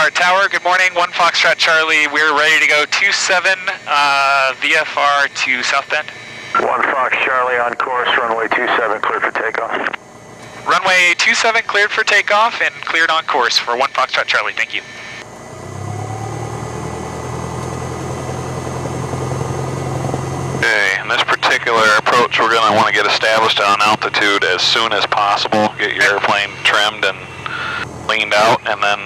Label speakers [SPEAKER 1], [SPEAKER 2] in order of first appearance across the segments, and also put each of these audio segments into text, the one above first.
[SPEAKER 1] VFR Tower, good morning. 1 Foxtrot Charlie, we're ready to go 27 VFR to South Bend.
[SPEAKER 2] 1 Fox Charlie on course, runway 27 cleared for takeoff.
[SPEAKER 1] Runway 27 cleared for takeoff and cleared on course for 1 Foxtrot Charlie, thank you.
[SPEAKER 3] Okay, in this particular approach, we're going to want to get established on altitude as soon as possible. Get your airplane trimmed and leaned out, and then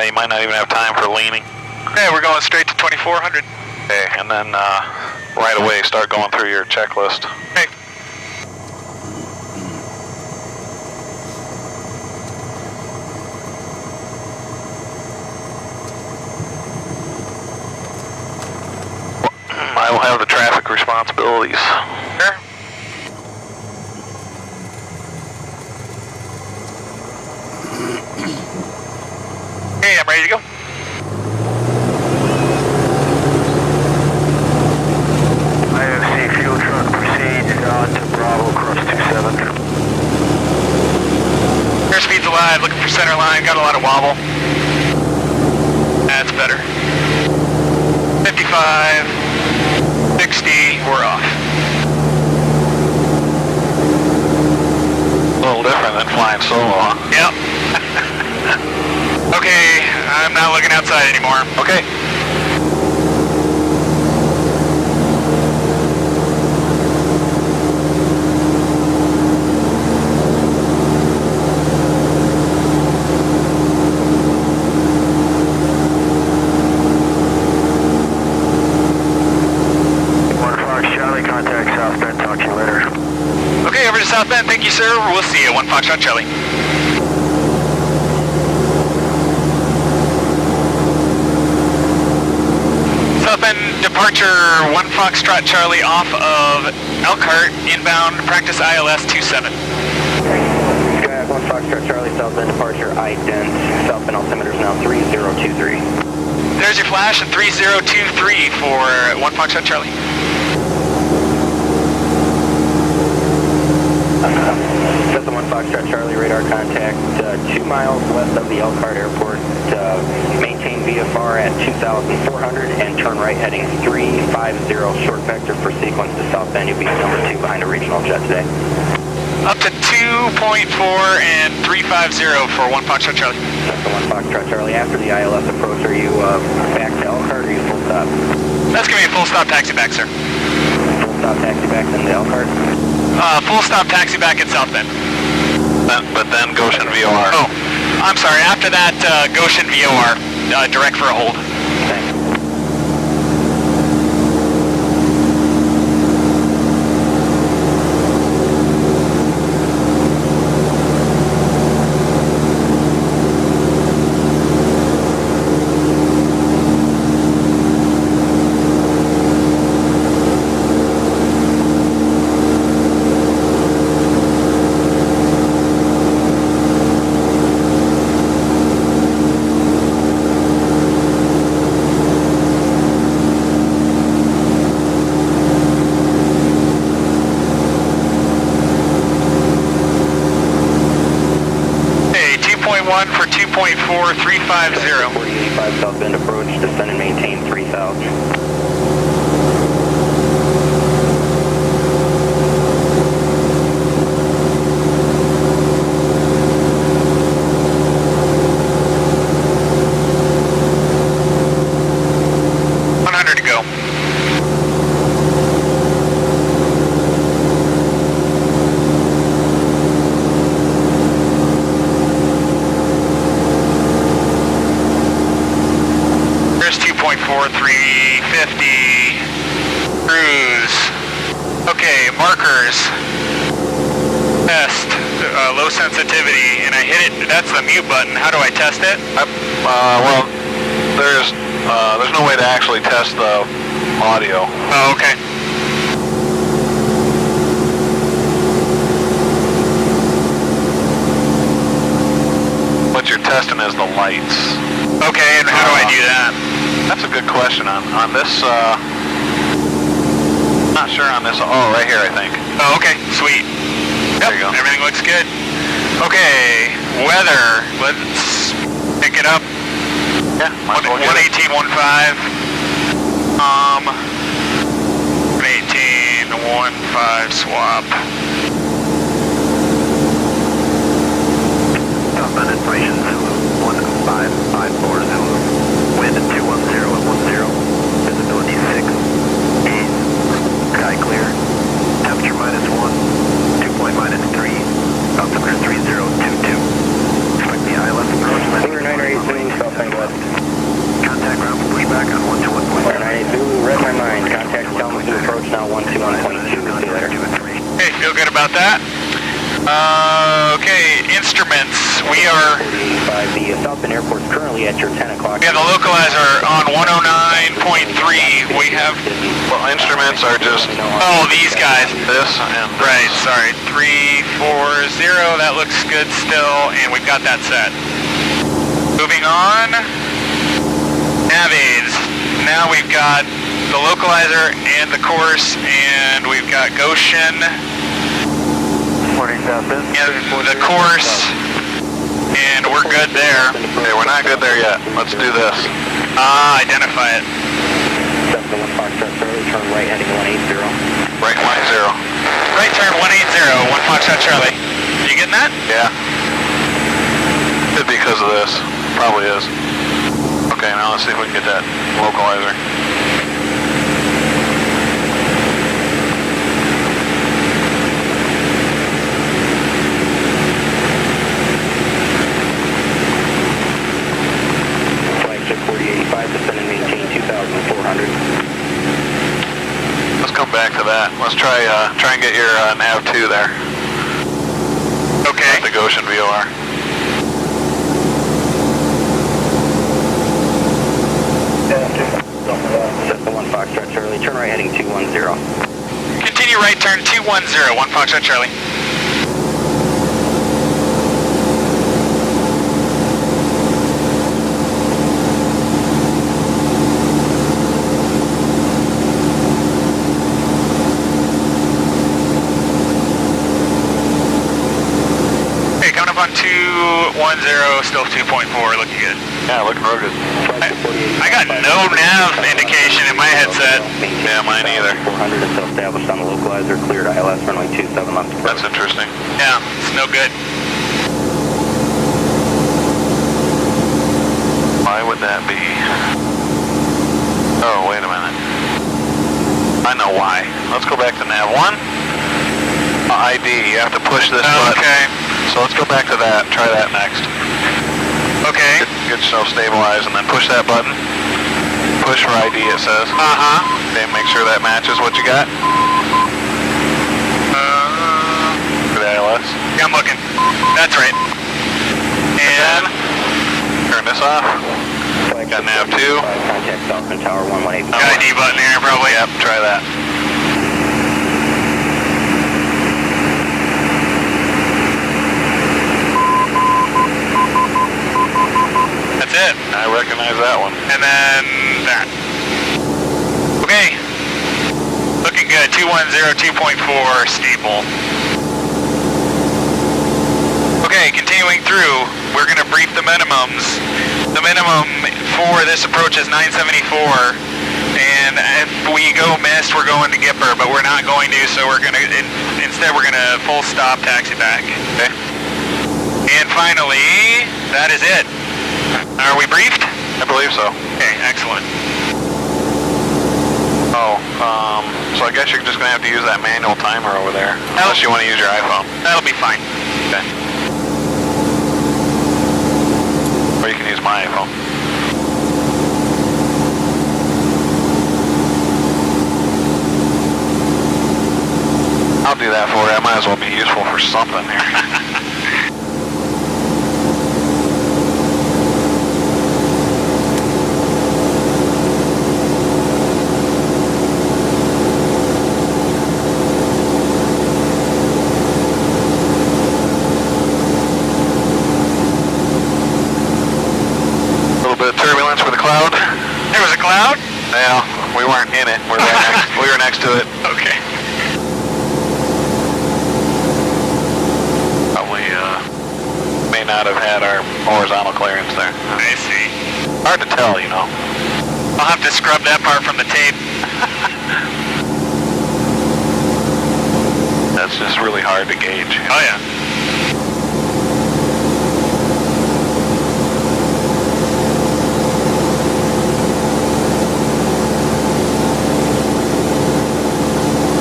[SPEAKER 3] you might not even have time for leaning.
[SPEAKER 1] Okay, we're going straight to 2400.
[SPEAKER 3] Okay, and then right away start going through your checklist.
[SPEAKER 1] Okay.
[SPEAKER 3] I will have the traffic responsibilities.
[SPEAKER 1] Sure. Okay, I'm ready to go.
[SPEAKER 2] IFC fuel truck proceeds on to Bravo, cross 27.
[SPEAKER 1] Airspeed's alive, looking for center line, got a lot of wobble. That's better. 55, 60, we're off.
[SPEAKER 3] A little different than flying solo, huh?
[SPEAKER 1] Yep. Okay, I'm not looking outside anymore.
[SPEAKER 3] Okay.
[SPEAKER 1] Okay, over to South Bend. Thank you, sir. We'll see you. 1 Foxtrot Charlie. South Bend departure 1 Foxtrot Charlie off of Elkhart, inbound practice ILS 27.
[SPEAKER 4] Skyhawk 1 Foxtrot Charlie, South Bend departure ident. South Bend altimeter is now 3023.
[SPEAKER 1] There's your flash at 3023 for 1 Foxtrot Charlie.
[SPEAKER 4] Cessna 1 Foxtrot Charlie, radar contact 2 miles west of the Elkhart Airport. Maintain VFR at 2,400 and turn right heading 350 short vector for sequence to South Bend. You'll be number 2 behind a regional jet today.
[SPEAKER 1] Up to 2.4 and 350 for 1 Foxtrot Charlie.
[SPEAKER 4] Cessna 1 Foxtrot Charlie, after the ILS approach, are you back to Elkhart or are you full stop?
[SPEAKER 1] That's going to be a full stop taxi back, sir.
[SPEAKER 4] Full stop taxi back into Elkhart?
[SPEAKER 1] Full stop taxi back at South Bend.
[SPEAKER 3] But then Goshen VOR.
[SPEAKER 1] Oh, I'm sorry. After that, Goshen VOR, direct for a hold.
[SPEAKER 4] Thanks.
[SPEAKER 1] For 2.4, 350.
[SPEAKER 4] 4085 South Bend approach, descend and maintain 3000.
[SPEAKER 1] To go. There's 2.4, 350. Cruise. Okay, markers. Test. Low sensitivity, and I hit it. That's the mute button. How do I test it?
[SPEAKER 3] Well, there's no way to actually test the audio.
[SPEAKER 1] Oh, okay.
[SPEAKER 3] What you're testing is the lights.
[SPEAKER 1] Okay, and how do I do that?
[SPEAKER 3] That's a good question. On this, not sure on this. Oh, right here, I think.
[SPEAKER 1] Oh, okay, sweet. Yep,
[SPEAKER 3] There you go.
[SPEAKER 1] everything looks good. Okay, weather. Let's pick it up.
[SPEAKER 3] Yeah, might as well get it.
[SPEAKER 1] 118.15. 118.15 swap.
[SPEAKER 2] Southbound information Zulu 1554 Zulu. Wind at 210 at 10. Visibility 6. East. Sky clear. Temperature -1. Dew point -3. Altimeter 3022. Expect the ILS approach.
[SPEAKER 4] Clear 908 Zulu, southbound west.
[SPEAKER 2] Contact ground for pushback on 121.0.
[SPEAKER 4] 908 Zulu, read my mind. Contact Kalamazoo approach now 121.2. See you later.
[SPEAKER 1] Hey, feel good about that? Okay, instruments. We are...
[SPEAKER 4] 45, the Southbound Airport's currently at your 10 o'clock.
[SPEAKER 1] We have the localizer on 109.3. We have...
[SPEAKER 3] Well, instruments are just
[SPEAKER 1] Oh, these guys.
[SPEAKER 3] this and this.
[SPEAKER 1] Right, sorry. 340, that looks good still, and we've got that set. Moving on. Navaids. Now we've got the localizer and the course, and we've got Goshen.
[SPEAKER 2] 40 southbound.
[SPEAKER 1] And the course, and we're good there.
[SPEAKER 3] Okay, we're not good there yet. Let's do this.
[SPEAKER 1] Identify it.
[SPEAKER 4] Cessna 1 Foxtrot Charlie, turn right heading 180.
[SPEAKER 3] Right 10.
[SPEAKER 1] Right turn 180, 1 Foxtrot Charlie. You getting that?
[SPEAKER 3] Yeah. Could be because of this. Probably is. Okay, now let's see if we can get that localizer.
[SPEAKER 4] Flagship 4085, descend and maintain 2,400.
[SPEAKER 3] Let's come back to that. Let's try and get your nav 2 there.
[SPEAKER 1] Okay.
[SPEAKER 3] At the Goshen VOR.
[SPEAKER 4] Cessna 1 Foxtrot Charlie, turn right heading 210.
[SPEAKER 1] Continue right turn 210, 1 Foxtrot Charlie. Okay, coming up on 210, still 2.4, looking good.
[SPEAKER 3] Yeah, looking real good.
[SPEAKER 1] I got no nav indication in my headset.
[SPEAKER 3] Yeah, mine either.
[SPEAKER 4] 400 is established on the localizer, cleared ILS runway 27 left.
[SPEAKER 3] That's interesting.
[SPEAKER 1] Yeah, it's no good.
[SPEAKER 3] Why would that be? Oh, wait a minute. I know why. Let's go back to nav 1. ID, you have to push this button.
[SPEAKER 1] Okay.
[SPEAKER 3] So let's go back to that. Try that next.
[SPEAKER 1] Okay.
[SPEAKER 3] Get yourself stabilized and then push that button. Push for ID, it says.
[SPEAKER 1] Uh-huh.
[SPEAKER 3] Okay, make sure that matches what you got. For the ILS.
[SPEAKER 1] Yeah, I'm looking. That's right. And
[SPEAKER 3] Turn this off. Got nav 2.
[SPEAKER 4] Contact Southbound Tower 118.
[SPEAKER 1] got ID button here, probably.
[SPEAKER 3] Yep, try that.
[SPEAKER 1] That's it.
[SPEAKER 3] I recognize that one.
[SPEAKER 1] And then that. Okay. Looking good. 210, 2.4 steeple. Okay, continuing through, we're going to brief the minimums. The minimum for this approach is 974, and if we go missed, we're going to Gipper, but we're not going to, so we're going to, instead we're going to full stop taxi back.
[SPEAKER 3] Okay.
[SPEAKER 1] And finally, that is it. Are we briefed?
[SPEAKER 3] I believe so.
[SPEAKER 1] Okay, excellent.
[SPEAKER 3] Oh, so I guess you're just going to have to use that manual timer over there. Unless you want to use your iPhone.
[SPEAKER 1] That'll be fine.
[SPEAKER 3] Okay. Or you can use my iPhone. I'll do that for you. I might as well be useful for something here.
[SPEAKER 1] There was a cloud?
[SPEAKER 3] Yeah, we weren't in it. We were next to it.
[SPEAKER 1] Okay.
[SPEAKER 3] Probably may not have had our horizontal clearance there.
[SPEAKER 1] I see.
[SPEAKER 3] Hard to tell, you know.
[SPEAKER 1] I'll have to scrub that part from the tape.
[SPEAKER 3] That's just really hard to gauge.
[SPEAKER 1] Oh yeah.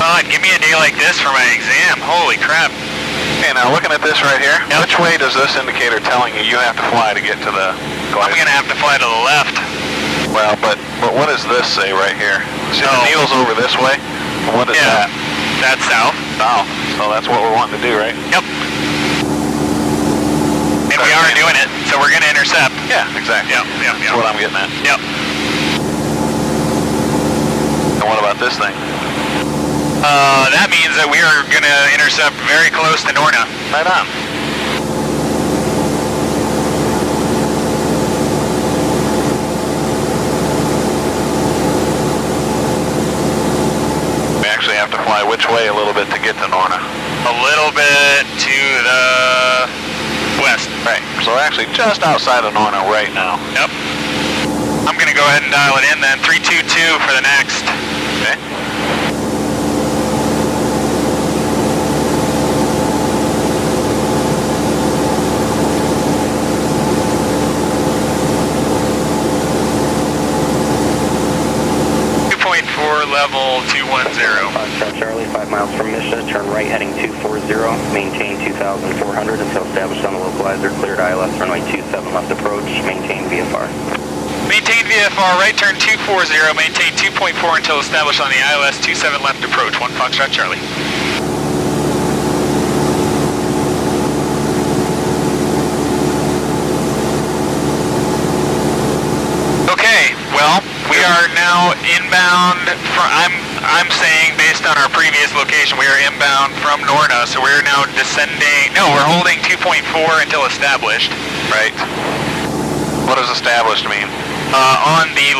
[SPEAKER 1] Oh, give me a day like this for my exam. Holy crap.
[SPEAKER 3] Okay, now looking at this right here,
[SPEAKER 1] Yep.
[SPEAKER 3] which way does this indicator telling you have to fly to get to the
[SPEAKER 1] I'm gonna have to fly to the left.
[SPEAKER 3] Well, but what does this say right here? See,
[SPEAKER 1] Oh.
[SPEAKER 3] the needle's over this way? What is
[SPEAKER 1] Yeah.
[SPEAKER 3] that?
[SPEAKER 1] That's south.
[SPEAKER 3] South. So that's what we're wanting to do, right?
[SPEAKER 1] Yep. And we are doing it, so we're gonna intercept.
[SPEAKER 3] Yeah, exactly.
[SPEAKER 1] Yep, yep,
[SPEAKER 3] That's what
[SPEAKER 1] yep.
[SPEAKER 3] I'm getting at.
[SPEAKER 1] Yep.
[SPEAKER 3] And what about this thing?
[SPEAKER 1] That means that we are gonna intercept very close to Norna.
[SPEAKER 3] Right on. We actually have to fly which way a little bit to get to Norna?
[SPEAKER 1] A little bit to the west.
[SPEAKER 3] Right. So we're actually just outside of Norna right now.
[SPEAKER 1] Yep. I'm gonna go ahead and dial it in then. 322 for the next.
[SPEAKER 3] Okay.
[SPEAKER 1] Level 210.
[SPEAKER 4] Foxtrot Charlie, 5 miles from Misha, turn right heading 240, maintain 2,400 until established on the localizer, cleared ILS runway 27 left approach, maintain VFR.
[SPEAKER 1] Maintain VFR, right turn 240, maintain 2.4 until established on the ILS 27 left approach, 1 Foxtrot Charlie. Okay, well, we are now inbound from, I'm saying based on our previous location, we are inbound from Norna, so we're now descending, no, we're holding 2.4 until established.
[SPEAKER 3] Right. What does established mean?
[SPEAKER 1] On the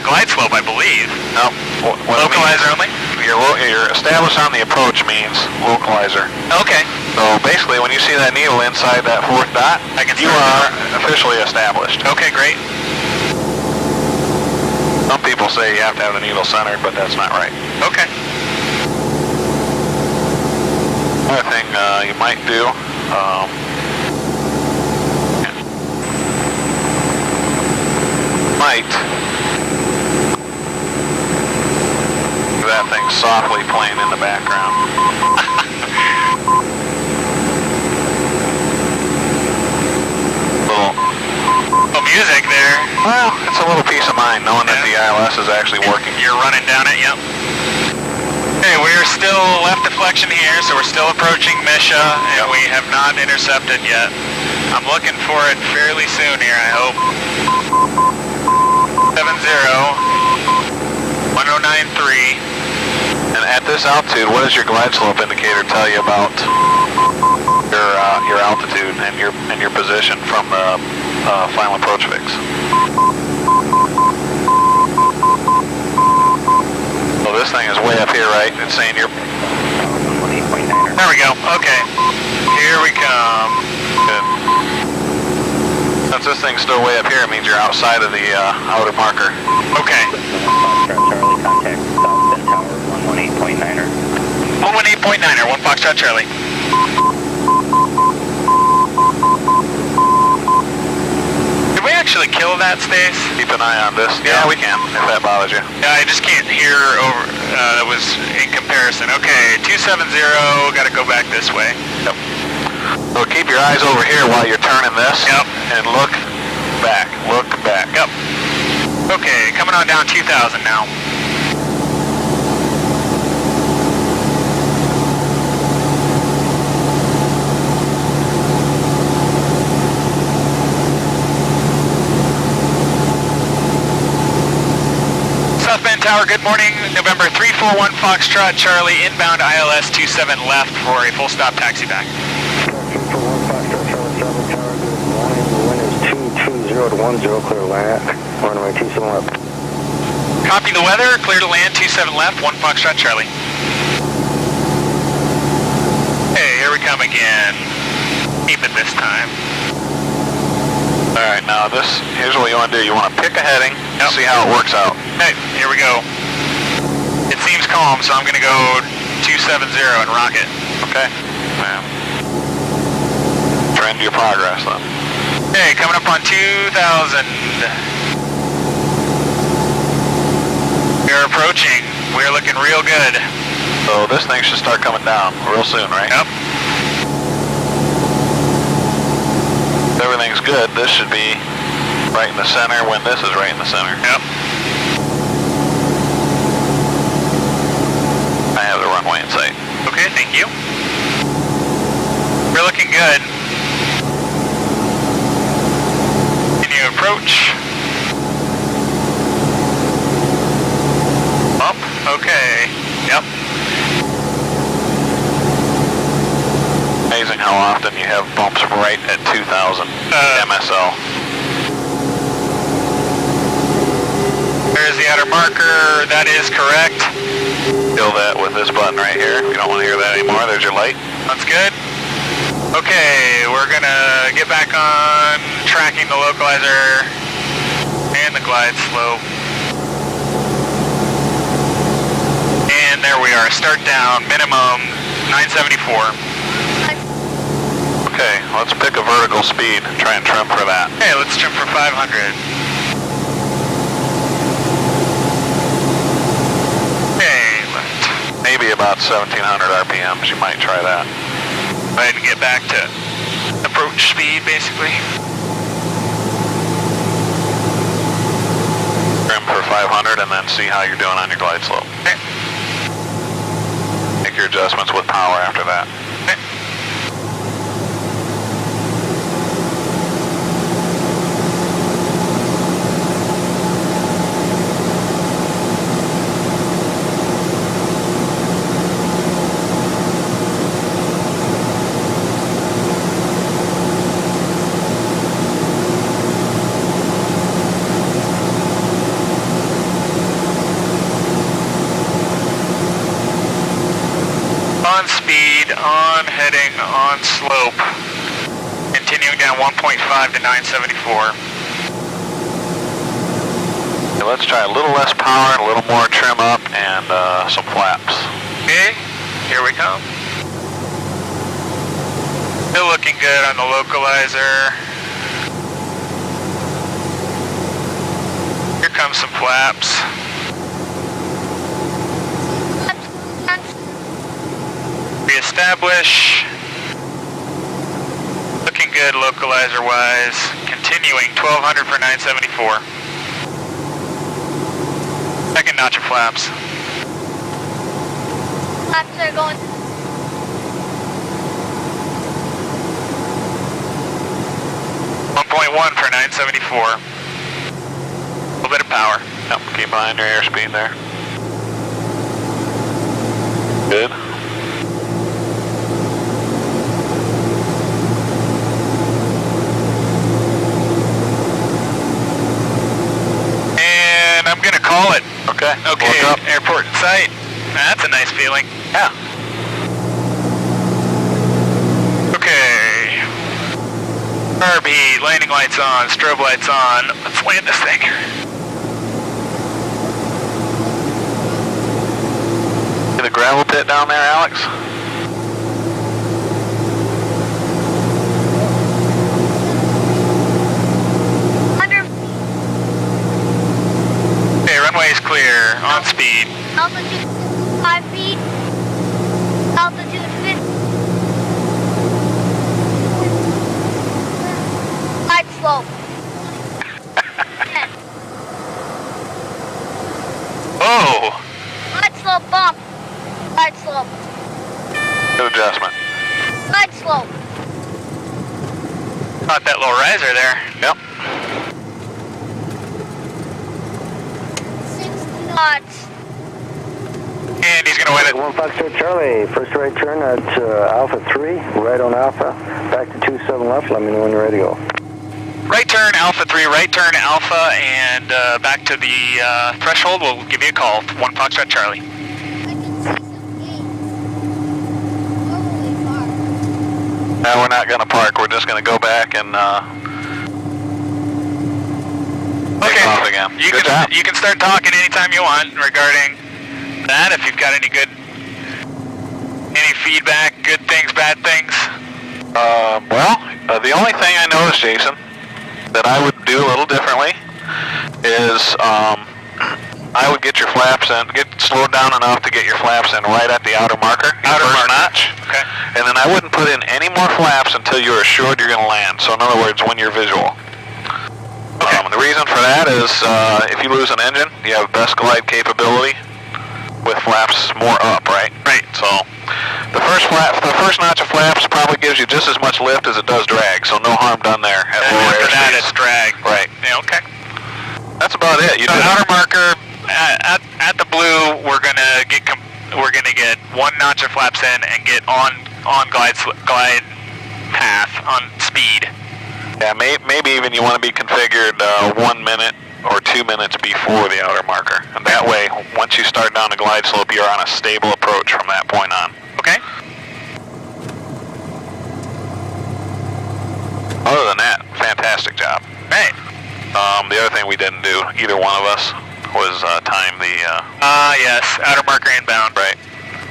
[SPEAKER 1] glide slope, I believe.
[SPEAKER 3] No. What it
[SPEAKER 1] Localizer
[SPEAKER 3] means-
[SPEAKER 1] only?
[SPEAKER 3] You're established on the approach means localizer.
[SPEAKER 1] Okay.
[SPEAKER 3] So basically, when you see that needle inside that fourth dot,
[SPEAKER 1] I can
[SPEAKER 3] you
[SPEAKER 1] start
[SPEAKER 3] are officially established.
[SPEAKER 1] Okay, great.
[SPEAKER 3] Some people say you have to have the needle centered, but that's not right.
[SPEAKER 1] Okay.
[SPEAKER 3] Another thing you might do, that thing softly playing in the background.
[SPEAKER 1] Little music there.
[SPEAKER 3] Well, it's a little peace of mind knowing that the ILS is actually working.
[SPEAKER 1] You're running down it, yep. Okay, we're still left deflection here, so we're still approaching Misha, and we have not intercepted yet. I'm looking for it fairly soon here, I hope. 70-1093.
[SPEAKER 3] And at this altitude, what does your glide slope indicator tell you about your altitude and your position from the final approach fix? So this thing is way up here, right? It's saying you're...
[SPEAKER 4] 118.9.
[SPEAKER 1] There we go, okay. Here we come.
[SPEAKER 3] Good. Since this thing's still way up here, it means you're outside of the outer marker.
[SPEAKER 1] Okay.
[SPEAKER 4] Foxtrot Charlie, contact South Bend Tower, 118.9er.
[SPEAKER 1] 118.9er, 1 Foxtrot Charlie. Did we actually kill that, Stace?
[SPEAKER 3] Keep an eye on this. Yeah, we can, if that bothers you.
[SPEAKER 1] Yeah, I just can't hear over, that was in comparison. Okay, 270, gotta go back this way.
[SPEAKER 3] Yep. So keep your eyes over here while you're turning this.
[SPEAKER 1] Yep.
[SPEAKER 3] And look back. Look back.
[SPEAKER 1] Yep. Okay, coming on down 2,000 now. South Bend Tower, good morning. November 341 Foxtrot Charlie, inbound ILS 27 left for a full stop taxi back.
[SPEAKER 4] 341 Foxtrot Charlie, South Bend Tower, good morning. The wind is 220 to 10, clear land. Runway 27 left.
[SPEAKER 1] Copy the weather, clear to land 27 left, 1 Foxtrot Charlie. Hey, here we come again. Keep it this time.
[SPEAKER 3] Alright, now here's what you want to do. You want to pick a heading,
[SPEAKER 1] Yep.
[SPEAKER 3] see how it works out.
[SPEAKER 1] Okay, here we go. It seems calm, so I'm going to go 270 and rock it.
[SPEAKER 3] Okay? Trend your progress then.
[SPEAKER 1] Okay, coming up on 2,000. We're approaching. We're looking real good.
[SPEAKER 3] So this thing should start coming down real soon, right?
[SPEAKER 1] Yep.
[SPEAKER 3] If everything's good, this should be right in the center when this is right in the center.
[SPEAKER 1] Yep.
[SPEAKER 3] I have the runway in sight.
[SPEAKER 1] Okay, thank you. We're looking good. Continue approach. Up. Okay. Yep.
[SPEAKER 3] Amazing how often you have bumps right at 2,000 MSL.
[SPEAKER 1] There's the outer marker. That is correct.
[SPEAKER 3] Kill that with this button right here. If you don't want to hear that anymore, there's your light.
[SPEAKER 1] That's good. Okay, we're gonna get back on tracking the localizer and the glide slope. And there we are, start down, minimum 974.
[SPEAKER 3] Okay, let's pick a vertical speed. Try and trim for that.
[SPEAKER 1] Okay, let's trim for 500. Okay, left.
[SPEAKER 3] Maybe about 1,700 RPMs. You might try that.
[SPEAKER 1] Go ahead and get back to approach speed, basically.
[SPEAKER 3] Trim for 500 and then see how you're doing on your glide slope.
[SPEAKER 1] Okay.
[SPEAKER 3] Make your adjustments with power after that.
[SPEAKER 1] Okay. On speed, on heading, on slope. Continuing down 1.5 to 974.
[SPEAKER 3] Okay, let's try a little less power, a little more trim up, and some flaps.
[SPEAKER 1] Okay, here we come. Still looking good on the localizer. Here comes some flaps. Reestablish. Looking good localizer wise. Continuing 1200 for 974. Second notch of flaps.
[SPEAKER 5] Flaps are going.
[SPEAKER 1] 1.1 for 974. A little bit of power.
[SPEAKER 3] Yep, keep an eye on your airspeed there. Good.
[SPEAKER 1] And I'm gonna call it.
[SPEAKER 3] Okay.
[SPEAKER 1] Okay,
[SPEAKER 3] Look up.
[SPEAKER 1] airport in sight. That's a nice feeling.
[SPEAKER 3] Yeah.
[SPEAKER 1] Okay. RB, landing lights on, strobe lights on. Let's land this thing.
[SPEAKER 3] See the gravel pit down there, Alex?
[SPEAKER 1] Okay, runway is clear, on speed.
[SPEAKER 5] Altitude 5 feet. Altitude 50. Glide slope. 10.
[SPEAKER 1] Oh,
[SPEAKER 5] Glide slope bump. Glide slope.
[SPEAKER 3] Good adjustment.
[SPEAKER 5] Glide slope.
[SPEAKER 1] caught that little riser there.
[SPEAKER 3] Yep.
[SPEAKER 5] 6 knots.
[SPEAKER 1] And he's gonna win it.
[SPEAKER 6] 1 Foxtrot Charlie, first right turn at Alpha 3, right on Alpha, back to 27 left, let me know when you're ready to go.
[SPEAKER 1] Right turn Alpha 3, right turn Alpha, and back to the threshold. We'll give you a call. 1 Foxtrot Charlie.
[SPEAKER 5] I can see some gates. Totally far.
[SPEAKER 3] Now we're not going to park. We're just going to go back and Take
[SPEAKER 1] Okay.
[SPEAKER 3] off again.
[SPEAKER 1] You
[SPEAKER 3] Good
[SPEAKER 1] can
[SPEAKER 3] job.
[SPEAKER 1] you can start talking anytime you want regarding that. If you've got any feedback, good things, bad things.
[SPEAKER 3] The only thing I noticed, Jason, that I would do a little differently is I would get your flaps in, get slowed down enough to get your flaps in right at the outer marker,
[SPEAKER 1] Outer
[SPEAKER 3] first
[SPEAKER 1] marker.
[SPEAKER 3] notch.
[SPEAKER 1] Okay.
[SPEAKER 3] And then I wouldn't put in any more flaps until you're assured you're going to land. So in other words, when you're visual. The reason for that is if you lose an engine, you have best glide capability with flaps more up, right?
[SPEAKER 1] Right.
[SPEAKER 3] So the first notch of flaps probably gives you just as much lift as it does drag. So no harm done there at
[SPEAKER 1] And
[SPEAKER 3] lower
[SPEAKER 1] after that,
[SPEAKER 3] airspeeds.
[SPEAKER 1] it's drag.
[SPEAKER 3] Right.
[SPEAKER 1] Yeah. Okay.
[SPEAKER 3] That's about it. You
[SPEAKER 1] So
[SPEAKER 3] did
[SPEAKER 1] outer marker at the blue, we're gonna get one notch of flaps in and get on glide path on speed.
[SPEAKER 3] Yeah, maybe even you want to be configured 1 minute or 2 minutes before the outer marker. And that way, once you start down the glide slope, you're on a stable approach from that point on.
[SPEAKER 1] Okay.
[SPEAKER 3] Other than that, fantastic job.
[SPEAKER 1] Right.
[SPEAKER 3] The other thing we didn't do, either one of us, was time the...
[SPEAKER 1] Yes, outer marker inbound.
[SPEAKER 3] right.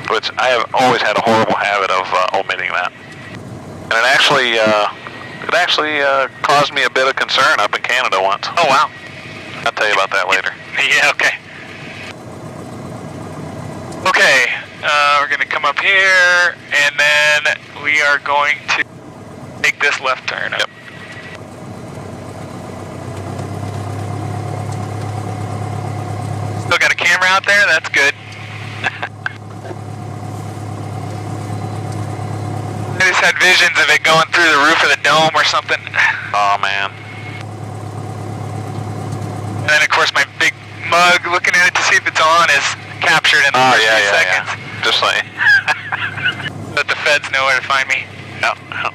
[SPEAKER 3] Which I have always had a horrible habit of omitting that. And it actually caused me a bit of concern up in Canada once.
[SPEAKER 1] Oh wow.
[SPEAKER 3] I'll tell you about that later.
[SPEAKER 1] Yeah. Okay. Okay. We're gonna come up here, and then we are going to make this left turn.
[SPEAKER 3] Yep.
[SPEAKER 1] Still got a camera out there. That's good. I just had visions of it going through the roof of the dome or something.
[SPEAKER 3] Oh, man.
[SPEAKER 1] And then, of course, my big mug looking at it to see if it's on is captured in the
[SPEAKER 3] Oh,
[SPEAKER 1] first
[SPEAKER 3] yeah,
[SPEAKER 1] few
[SPEAKER 3] yeah,
[SPEAKER 1] seconds.
[SPEAKER 3] yeah. Just like...
[SPEAKER 1] Let the feds know where to find me.
[SPEAKER 3] Yep, yep.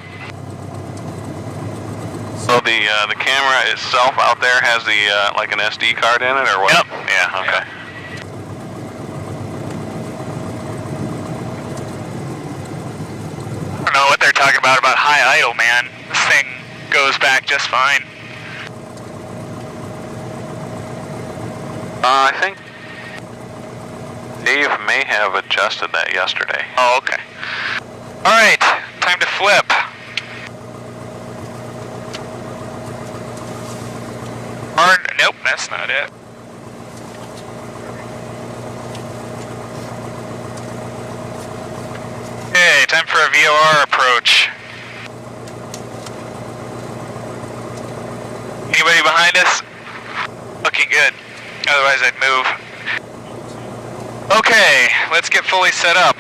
[SPEAKER 3] So the camera itself out there has the like an SD card in it, or what?
[SPEAKER 1] Yep.
[SPEAKER 3] Yeah. Okay.
[SPEAKER 1] I don't know what they're talking about high idle, man. This thing goes back just fine.
[SPEAKER 3] I think Dave may have adjusted that yesterday.
[SPEAKER 1] Oh, okay. All right, time to flip. Nope, that's not it. Okay, time for a VOR approach. Anybody behind us? Looking good. Otherwise I'd move. Okay, let's get fully set up.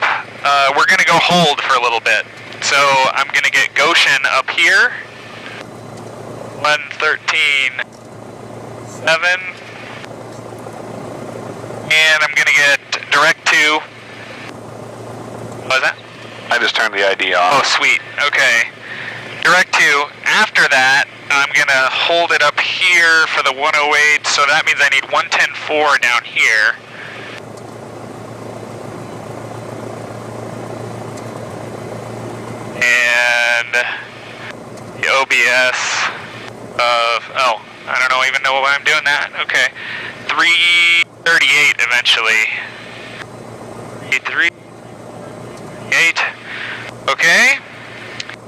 [SPEAKER 1] We're gonna go hold for a little bit. So I'm gonna get Goshen up here. 113.7. And I'm gonna get direct to... What was that?
[SPEAKER 3] I just turned the ID
[SPEAKER 1] Oh,
[SPEAKER 3] off.
[SPEAKER 1] sweet. Okay. Direct to. After that, I'm gonna hold it up here for the 108, so that means I need 110.4 down here. And the OBS of, oh, I don't even know why I'm doing that. Okay. 338 eventually. 338. Okay.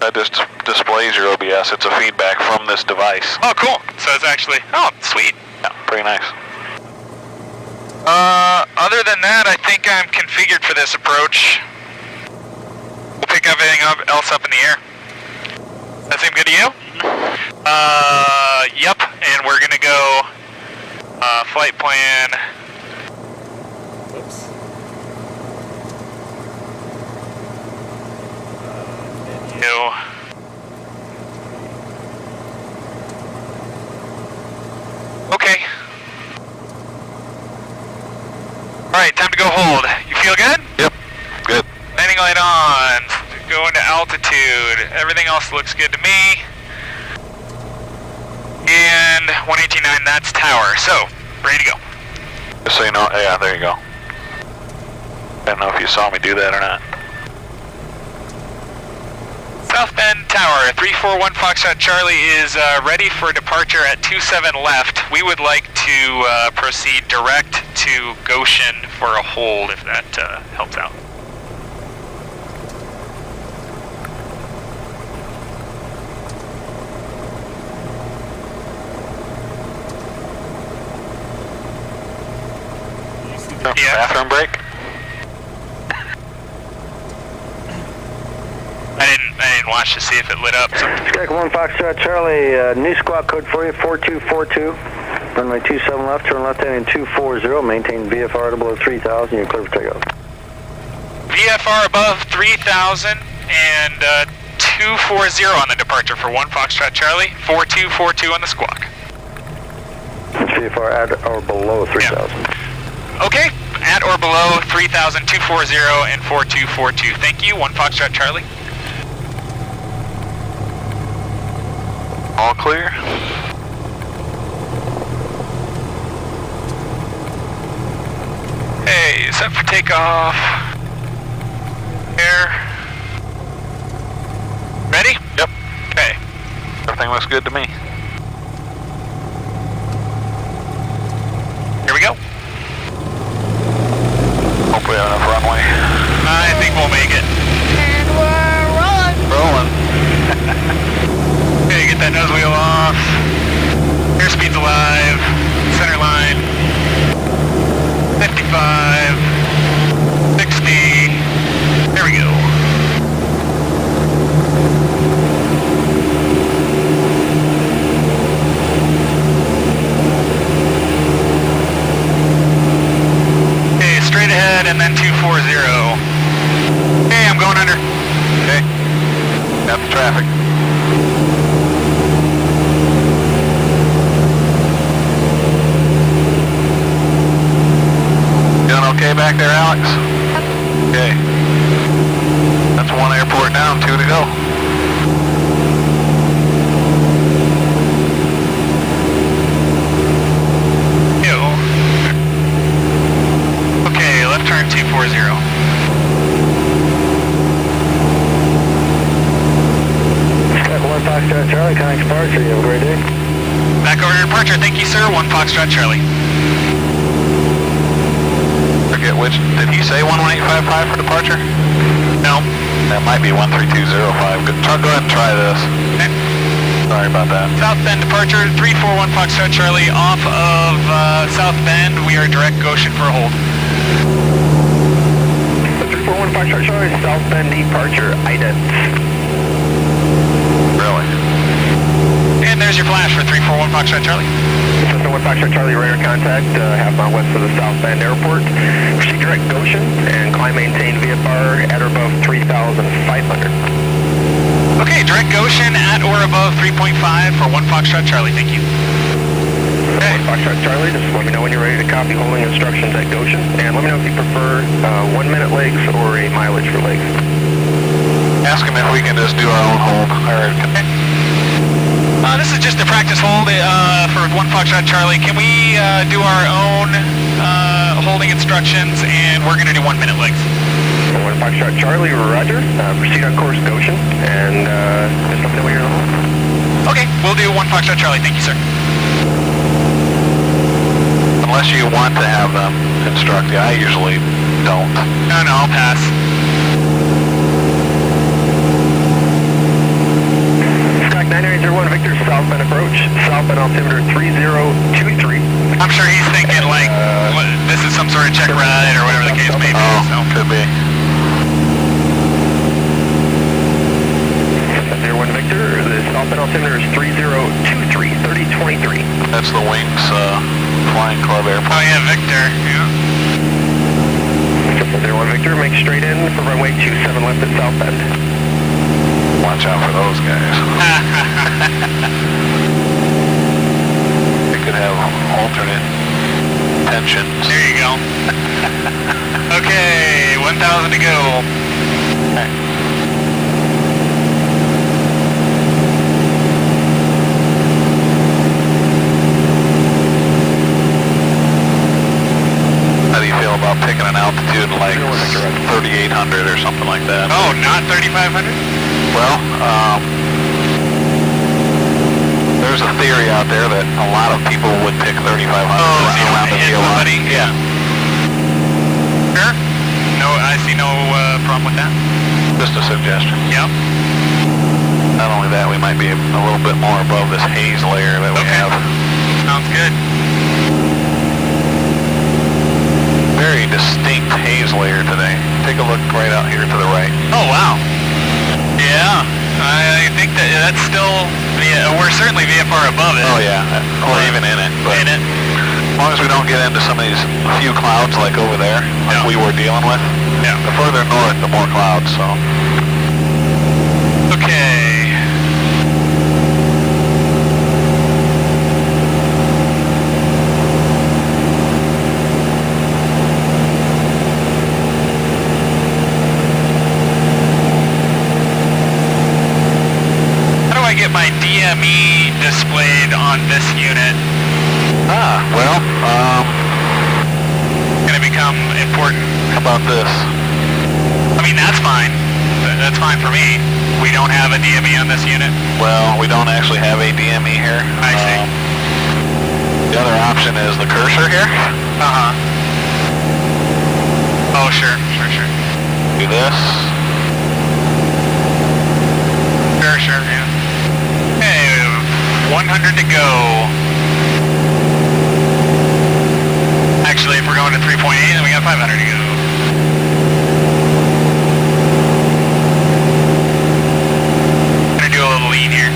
[SPEAKER 3] That just displays your OBS. It's a feedback from this device.
[SPEAKER 1] Oh, cool. So it's actually, oh, sweet.
[SPEAKER 3] Yeah, pretty nice.
[SPEAKER 1] Other than that, I think I'm configured for this approach. We'll pick everything else up in the air. That seem good to you? Yep. And we're gonna go, flight plan. Oops. Menu. Okay. Alright, time to go hold. You feel good?
[SPEAKER 3] Yep. Good.
[SPEAKER 1] Landing light on. Go into altitude. Everything else looks good to me. And 118.9, that's tower. So, ready to go.
[SPEAKER 3] Just so you know, yeah, there you go. I don't know if you saw me do that or not.
[SPEAKER 1] So, South Bend Tower, 341 Foxtrot Charlie is ready for departure at 27 left. We would like to proceed direct to Goshen for a hold if that helps out. Yeah.
[SPEAKER 3] Bathroom break?
[SPEAKER 1] I didn't watch to see if it lit up. So.
[SPEAKER 6] Check 1 Foxtrot Charlie, new squawk code for you, 4242. Runway 27 left, turn left heading 240, maintain VFR below 3000, you're clear for takeoff.
[SPEAKER 1] VFR above 3000 and 240 on the departure for 1 Foxtrot Charlie, 4242 on the squawk.
[SPEAKER 6] It's VFR at or below 3000.
[SPEAKER 1] Yeah. Okay, at or below 3000, 240 and 4242. Thank you, 1 Foxtrot Charlie.
[SPEAKER 3] All clear?
[SPEAKER 1] Hey, set for takeoff. Air. Ready?
[SPEAKER 3] Yep.
[SPEAKER 1] Okay.
[SPEAKER 3] Everything looks good to me.
[SPEAKER 1] Here we go.
[SPEAKER 3] Hope we have enough runway.
[SPEAKER 1] I think we'll make it.
[SPEAKER 5] And we're rolling.
[SPEAKER 3] Rolling.
[SPEAKER 1] Okay, get that nose wheel off. Airspeed's alive. Center line. 55. 60. There we go. Okay, straight ahead and then 240. Hey, I'm going under.
[SPEAKER 3] Okay. Got the traffic. Doing okay back there, Alex? Okay. That's 1 airport down, 2 to go.
[SPEAKER 1] Ew. Okay, left turn 240.
[SPEAKER 6] Check 1 Foxtrot Charlie, connect departure, you have a great day.
[SPEAKER 1] Back over to departure. Thank you, sir. 1 Foxtrot Charlie.
[SPEAKER 3] Forget which, did he say 11855 for departure?
[SPEAKER 1] No.
[SPEAKER 3] That might be 13205. Go ahead and try this.
[SPEAKER 1] Okay.
[SPEAKER 3] Sorry about that.
[SPEAKER 1] South Bend departure, 341 Foxtrot Charlie off of South Bend. We are direct Goshen for a hold.
[SPEAKER 4] 341 Foxtrot Charlie, South Bend departure, ident.
[SPEAKER 3] Really?
[SPEAKER 1] And there's your flash for 341 Foxtrot Charlie.
[SPEAKER 4] System 1 Foxtrot Charlie, radar contact, half mile west of the South Bend Airport. Proceed direct Goshen and climb maintain VFR at or above 3,500.
[SPEAKER 1] Okay, direct Goshen at or above 3.5 for 1 Foxtrot Charlie. Thank you.
[SPEAKER 4] Okay. 1 Foxtrot Charlie, just let me know when you're ready to copy holding instructions at Goshen. And let me know if you prefer 1 minute legs or a mileage for legs.
[SPEAKER 3] Ask him if we can just do our own hold.
[SPEAKER 1] Okay. This is just a practice hold for 1 Foxtrot Charlie. Can we do our own holding instructions, and we're going to do 1 minute legs.
[SPEAKER 4] 1 Foxtrot Charlie, roger. Proceed on course Goshen, and just let me know when you're on.
[SPEAKER 1] Okay, we'll do 1 Foxtrot Charlie. Thank you, sir.
[SPEAKER 3] Unless you want to have them instruct you. I usually don't.
[SPEAKER 1] No, I'll pass.
[SPEAKER 4] Skyhawk 9901 Victor, South Bend approach, South Bend altimeter 3023.
[SPEAKER 1] I'm sure he's thinking like, this is some sort of check ride or whatever the case may be.
[SPEAKER 3] Oh,
[SPEAKER 1] So.
[SPEAKER 3] could be.
[SPEAKER 4] 01 Victor, the South Bend altimeter is 3023, 3023.
[SPEAKER 3] That's the Wings Flying Club Airport.
[SPEAKER 1] Oh yeah, Victor. Yeah.
[SPEAKER 4] 01 Victor, make straight in for runway 27 left at South Bend.
[SPEAKER 3] Watch out for those guys. They could have alternate tensions.
[SPEAKER 1] There you go. Okay, 1,000 to go.
[SPEAKER 3] How do you feel about picking an altitude like 3,800 or something like that?
[SPEAKER 1] Oh, not 3,500?
[SPEAKER 3] Well, there's a theory out there that a lot of people would pick 3,500 around the deal.
[SPEAKER 1] Yeah. Sure. No, I see no problem with that.
[SPEAKER 3] Just a suggestion.
[SPEAKER 1] Yep.
[SPEAKER 3] Not only that, we might be a little bit more above this haze layer that we have.
[SPEAKER 1] Sounds good.
[SPEAKER 3] Very distinct haze layer today. Take a look right out here to the right.
[SPEAKER 1] Oh, wow. Yeah, I think that's still, we're certainly VFR above it.
[SPEAKER 3] Oh yeah, or even in it. But
[SPEAKER 1] In it.
[SPEAKER 3] as long as we don't get into some of these few clouds like over there, like we were dealing with.
[SPEAKER 1] Yeah.
[SPEAKER 3] The further north, the more clouds, so.
[SPEAKER 1] Okay. Get my DME displayed on this unit.
[SPEAKER 3] Well,
[SPEAKER 1] Gonna become important.
[SPEAKER 3] how about this?
[SPEAKER 1] I mean, that's fine. That's fine for me. We don't have a DME on this unit.
[SPEAKER 3] Well, we don't actually have a DME here.
[SPEAKER 1] I see.
[SPEAKER 3] The other option is the cursor here.
[SPEAKER 1] Uh-huh. Oh, sure.
[SPEAKER 3] Do this.
[SPEAKER 1] Sure, yeah. Hey, 100 to go. Actually, if we're going to 3.8, then we got 500 to go. Gonna do a little lean here.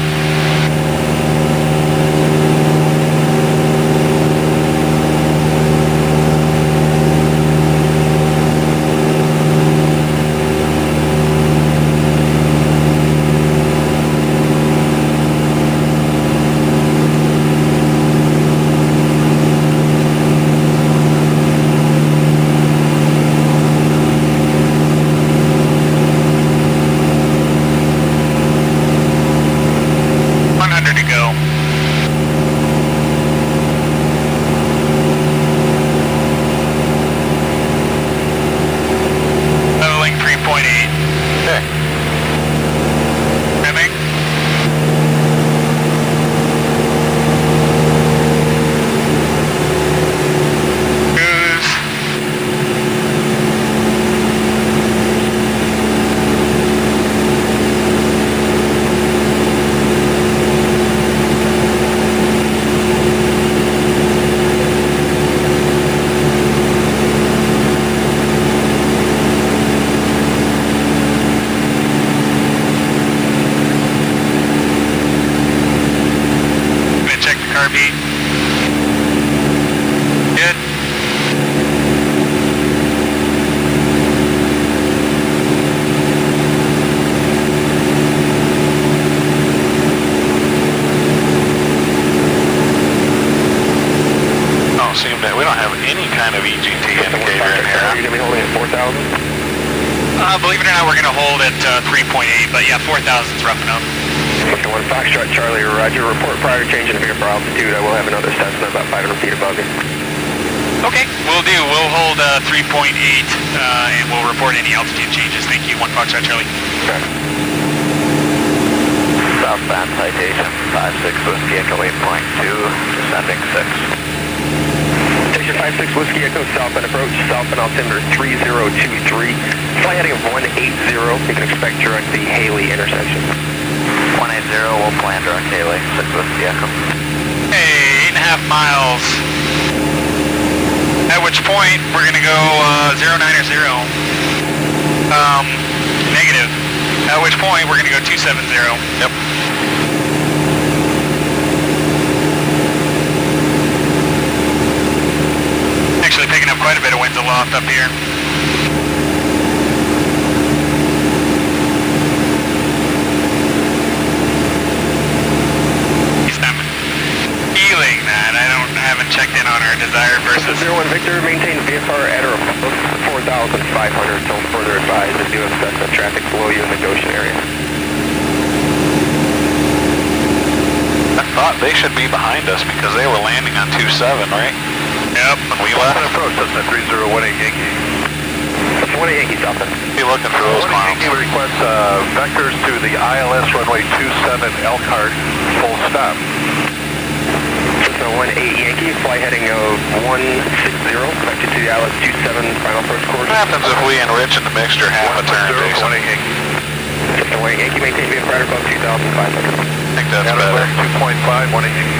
[SPEAKER 1] Believe it or not, we're going to hold at 3.8, but yeah, 4,000 is rough enough.
[SPEAKER 2] Okay, 1 Foxtrot Charlie, roger. Report prior to changing the VFR altitude. I will have another Cessna about 500 feet above you.
[SPEAKER 1] Okay, we'll do. We'll hold 3.8, and we'll report any altitude changes. Thank you, 1 Foxtrot Charlie.
[SPEAKER 2] Okay.
[SPEAKER 7] Southbound citation, 56 Whiskey Echo 8.2, descending 6.
[SPEAKER 2] Station 56 Whiskey Echo, southbound approach, southbound altimeter 3023. Flight heading of 180. You can expect direct the Haley intersection.
[SPEAKER 7] 180, we'll plan direct Haley, 6 Whiskey Echo.
[SPEAKER 1] Hey, 8.5 miles. At which point, we're going to go 09 or 0. Negative. At which point, we're going to go 270.
[SPEAKER 3] Yep.
[SPEAKER 1] Actually picking up quite a bit of winds aloft up here. I'm feeling that. I haven't checked in on our desired versus...
[SPEAKER 2] 01 Victor, maintain VFR at or above 4,500 until further advised and do assess the traffic below you in the Goshen area.
[SPEAKER 3] I thought they should be behind us because they were landing on 27, right?
[SPEAKER 1] Yep.
[SPEAKER 3] When we left.
[SPEAKER 2] Approach, that's a 3018 Yankee. 4,500
[SPEAKER 4] 1 Yankee South.
[SPEAKER 3] Be looking for those clowns.
[SPEAKER 2] Yankee requests vectors to the ILS runway 27 Elkhart, full stop.
[SPEAKER 4] Cessna 18 Yankee, flight heading of 160, connected to the ILS 27 final approach course.
[SPEAKER 3] What happens if we enrich in the mixture half a turn, Jason?
[SPEAKER 2] 1 Yankee.
[SPEAKER 4] Cessna 1 Yankee, maintain VFR at above 2,500.
[SPEAKER 3] I think that's better.
[SPEAKER 2] 2.5, 1 Yankee.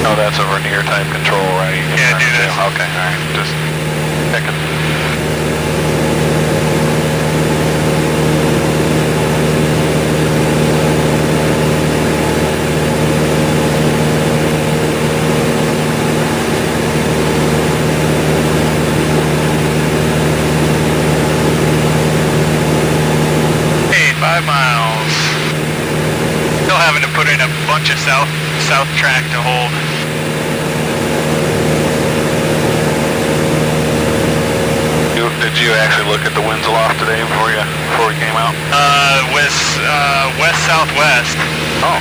[SPEAKER 3] Oh, that's a vernier type control, right?
[SPEAKER 1] Yeah, do this.
[SPEAKER 3] Okay, alright, just checking.
[SPEAKER 1] Hey, 5 miles. Still having to put in a bunch of south track to hold.
[SPEAKER 3] Did you actually look at the winds aloft today before we came out?
[SPEAKER 1] West southwest.
[SPEAKER 3] Oh.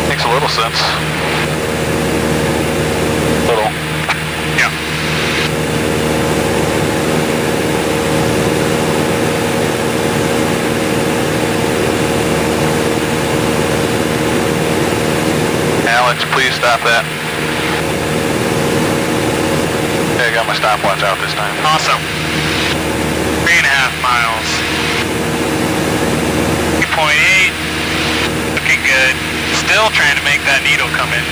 [SPEAKER 3] Makes a little sense. Little.
[SPEAKER 1] Yeah.
[SPEAKER 3] Alex, please stop that. Okay, I got my stopwatch out this time.
[SPEAKER 1] Awesome. 3.5 miles. 2.8. Looking good. Still trying to make that needle come in.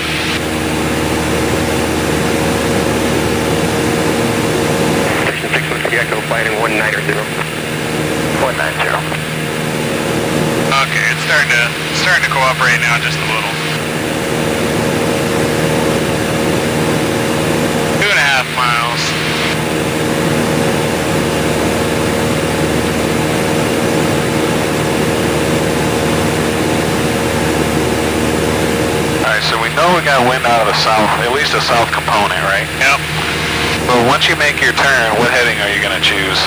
[SPEAKER 4] Station 6 Whiskey Echo, flight heading 190.
[SPEAKER 7] 190.
[SPEAKER 1] Okay, it's starting to cooperate now just a little. 2.5 miles.
[SPEAKER 3] Alright, so we know we got wind out of the south, at least a south component, right?
[SPEAKER 1] Yep.
[SPEAKER 3] So once you make your turn, what heading are you going to choose?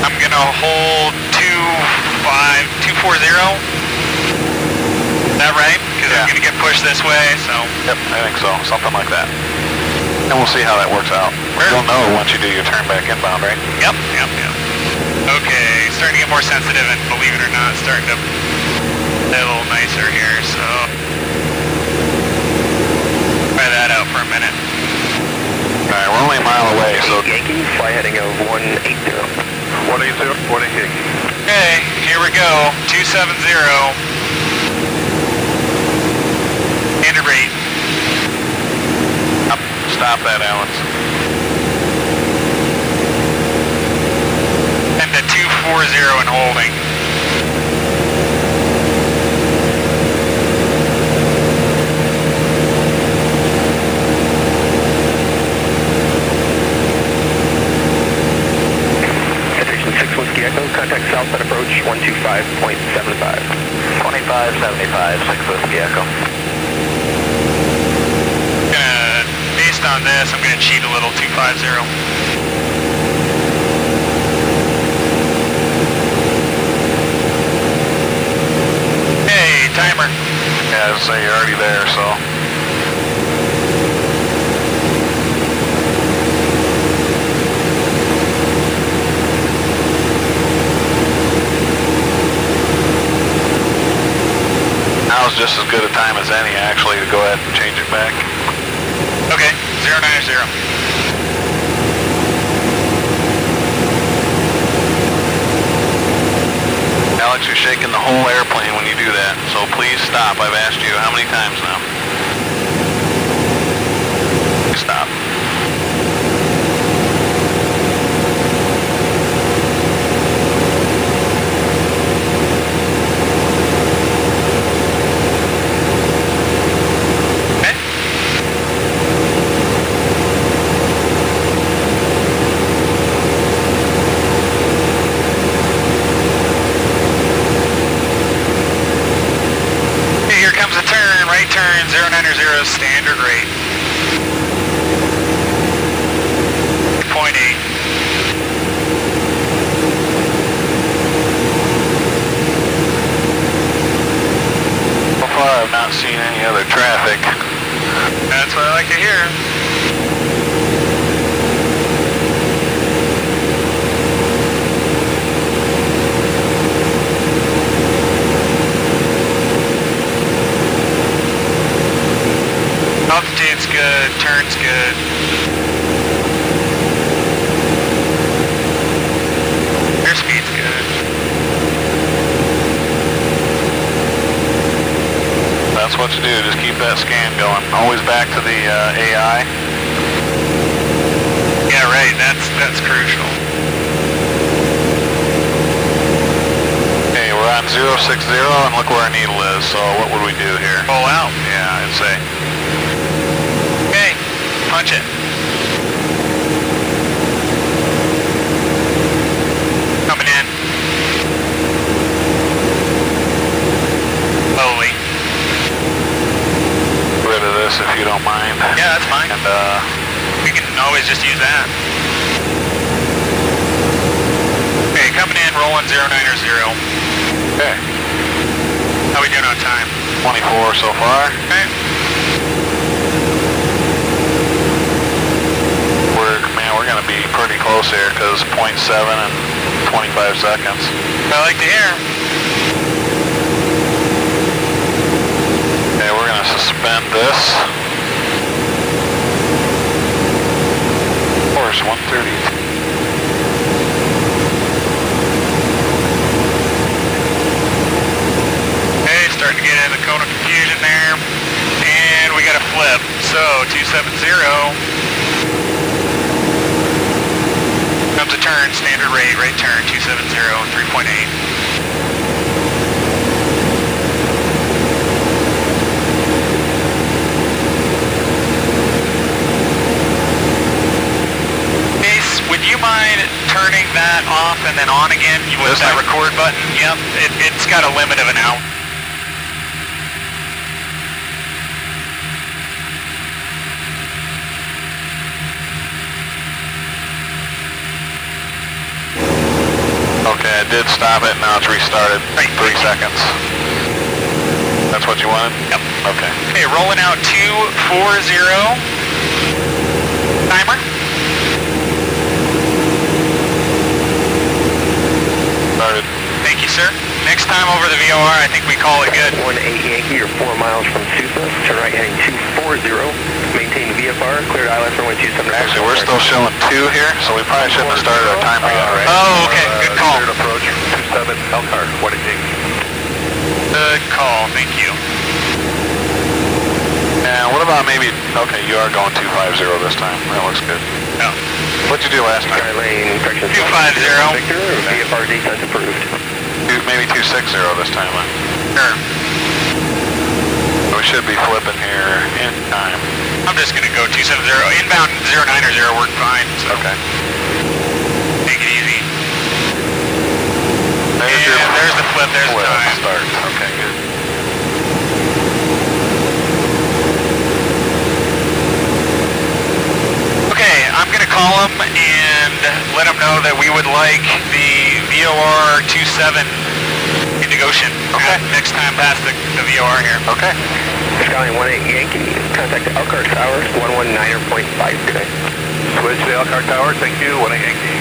[SPEAKER 1] I'm gonna hold 240. Is that right? Because
[SPEAKER 3] Yeah.
[SPEAKER 1] I'm gonna get pushed this way, so.
[SPEAKER 3] Yep, I think so. Something like that. And we'll see how that works out. You'll know once you do your turn back inbound, right?
[SPEAKER 1] Yep. Okay, starting to get more sensitive, and believe it or not, starting to get a little nicer here, so. Try that out for a minute.
[SPEAKER 3] Alright, we're only a mile away, so
[SPEAKER 4] Yankee, flight heading of 180.
[SPEAKER 2] 180, 1 Yankee.
[SPEAKER 1] Okay, here we go. 270. Standard rate.
[SPEAKER 3] stop that, Alex.
[SPEAKER 1] And to 240 and holding.
[SPEAKER 4] Contact southbound approach 125.75.
[SPEAKER 7] 2575, 6 Whiskey Echo.
[SPEAKER 1] Based on this, I'm gonna cheat a little, 250. Hey, timer.
[SPEAKER 3] Yeah, I'd say you're already there, so. Now's just as good a time as any, actually, to go ahead and change it back.
[SPEAKER 1] Okay, 090.
[SPEAKER 3] Alex, you're shaking the whole airplane when you do that, so please stop. I've asked you how many times now? Stop.
[SPEAKER 1] Turn 090, standard rate. 0.8.
[SPEAKER 3] far, I've not seen any other traffic.
[SPEAKER 1] That's what I like to hear. Altitude's good, turn's good. Airspeed's good.
[SPEAKER 3] That's what you do, just keep that scan going. Always back to the AI.
[SPEAKER 1] Yeah, right, that's crucial.
[SPEAKER 3] Okay, we're on 060 and look where our needle is, so what would we do here?
[SPEAKER 1] Roll out.
[SPEAKER 3] Yeah, I'd say.
[SPEAKER 1] Okay, punch it. Coming in. Slowly.
[SPEAKER 3] Rid of this if you don't mind.
[SPEAKER 1] Yeah, that's fine.
[SPEAKER 3] And
[SPEAKER 1] We can always just use that. Okay, coming in, rolling 090.
[SPEAKER 3] okay,
[SPEAKER 1] How we doing on time?
[SPEAKER 3] 24 so far.
[SPEAKER 1] Okay.
[SPEAKER 3] We're gonna be pretty close here because 0.7 and 25 seconds.
[SPEAKER 1] I like to hear.
[SPEAKER 3] Okay, we're gonna suspend this. Course 130.
[SPEAKER 1] Okay, starting to get into the cone of confusion there. And we got a flip. So 270. Comes a turn, standard rate, right turn, 270, 3.8. Ace, would you mind turning that off and then on again with that record button? Yep, it's got a limit of an out.
[SPEAKER 3] Okay, I did stop it, now it's restarted. 3 seconds. That's what you wanted?
[SPEAKER 1] Yep.
[SPEAKER 3] Okay.
[SPEAKER 1] Okay, rolling out 240. Timer.
[SPEAKER 3] Started.
[SPEAKER 1] Thank you, sir. Next time over the VOR, I think we call it good.
[SPEAKER 2] 18 Yankee, you're 4 miles from Sousa. Turn right heading 240. Maintain VFR. Cleared ILS runway 27.
[SPEAKER 3] Actually, we're still showing 2 here, so we probably shouldn't have started our timer yet, right?
[SPEAKER 1] Oh, okay. Good call.
[SPEAKER 2] Cleared approach 27 Elkhart. What do you think?
[SPEAKER 1] Good call. Thank you.
[SPEAKER 3] And what about maybe, okay, you are going 250 this time. That looks good.
[SPEAKER 1] No.
[SPEAKER 3] What'd you do last time?
[SPEAKER 2] Skylane, correction.
[SPEAKER 1] 250.
[SPEAKER 2] Victor, VFR descent approved.
[SPEAKER 3] Maybe 260 this time then.
[SPEAKER 1] Sure.
[SPEAKER 3] We should be flipping here in time.
[SPEAKER 1] I'm just going to go 270. Inbound 090 worked fine. So
[SPEAKER 3] Okay.
[SPEAKER 1] take it easy.
[SPEAKER 3] There's
[SPEAKER 1] And there's the flip. There's the time.
[SPEAKER 3] Start. Okay, good.
[SPEAKER 1] Okay, I'm going to call them and let them know that we would like the VOR 27 in negotiation.
[SPEAKER 3] Okay.
[SPEAKER 1] Next time past the VOR here.
[SPEAKER 3] Okay.
[SPEAKER 2] Skylane 18 Yankee, contact Elkhart Tower, 119.5 today. Switch to Elkhart Tower, thank you, 18 Yankee.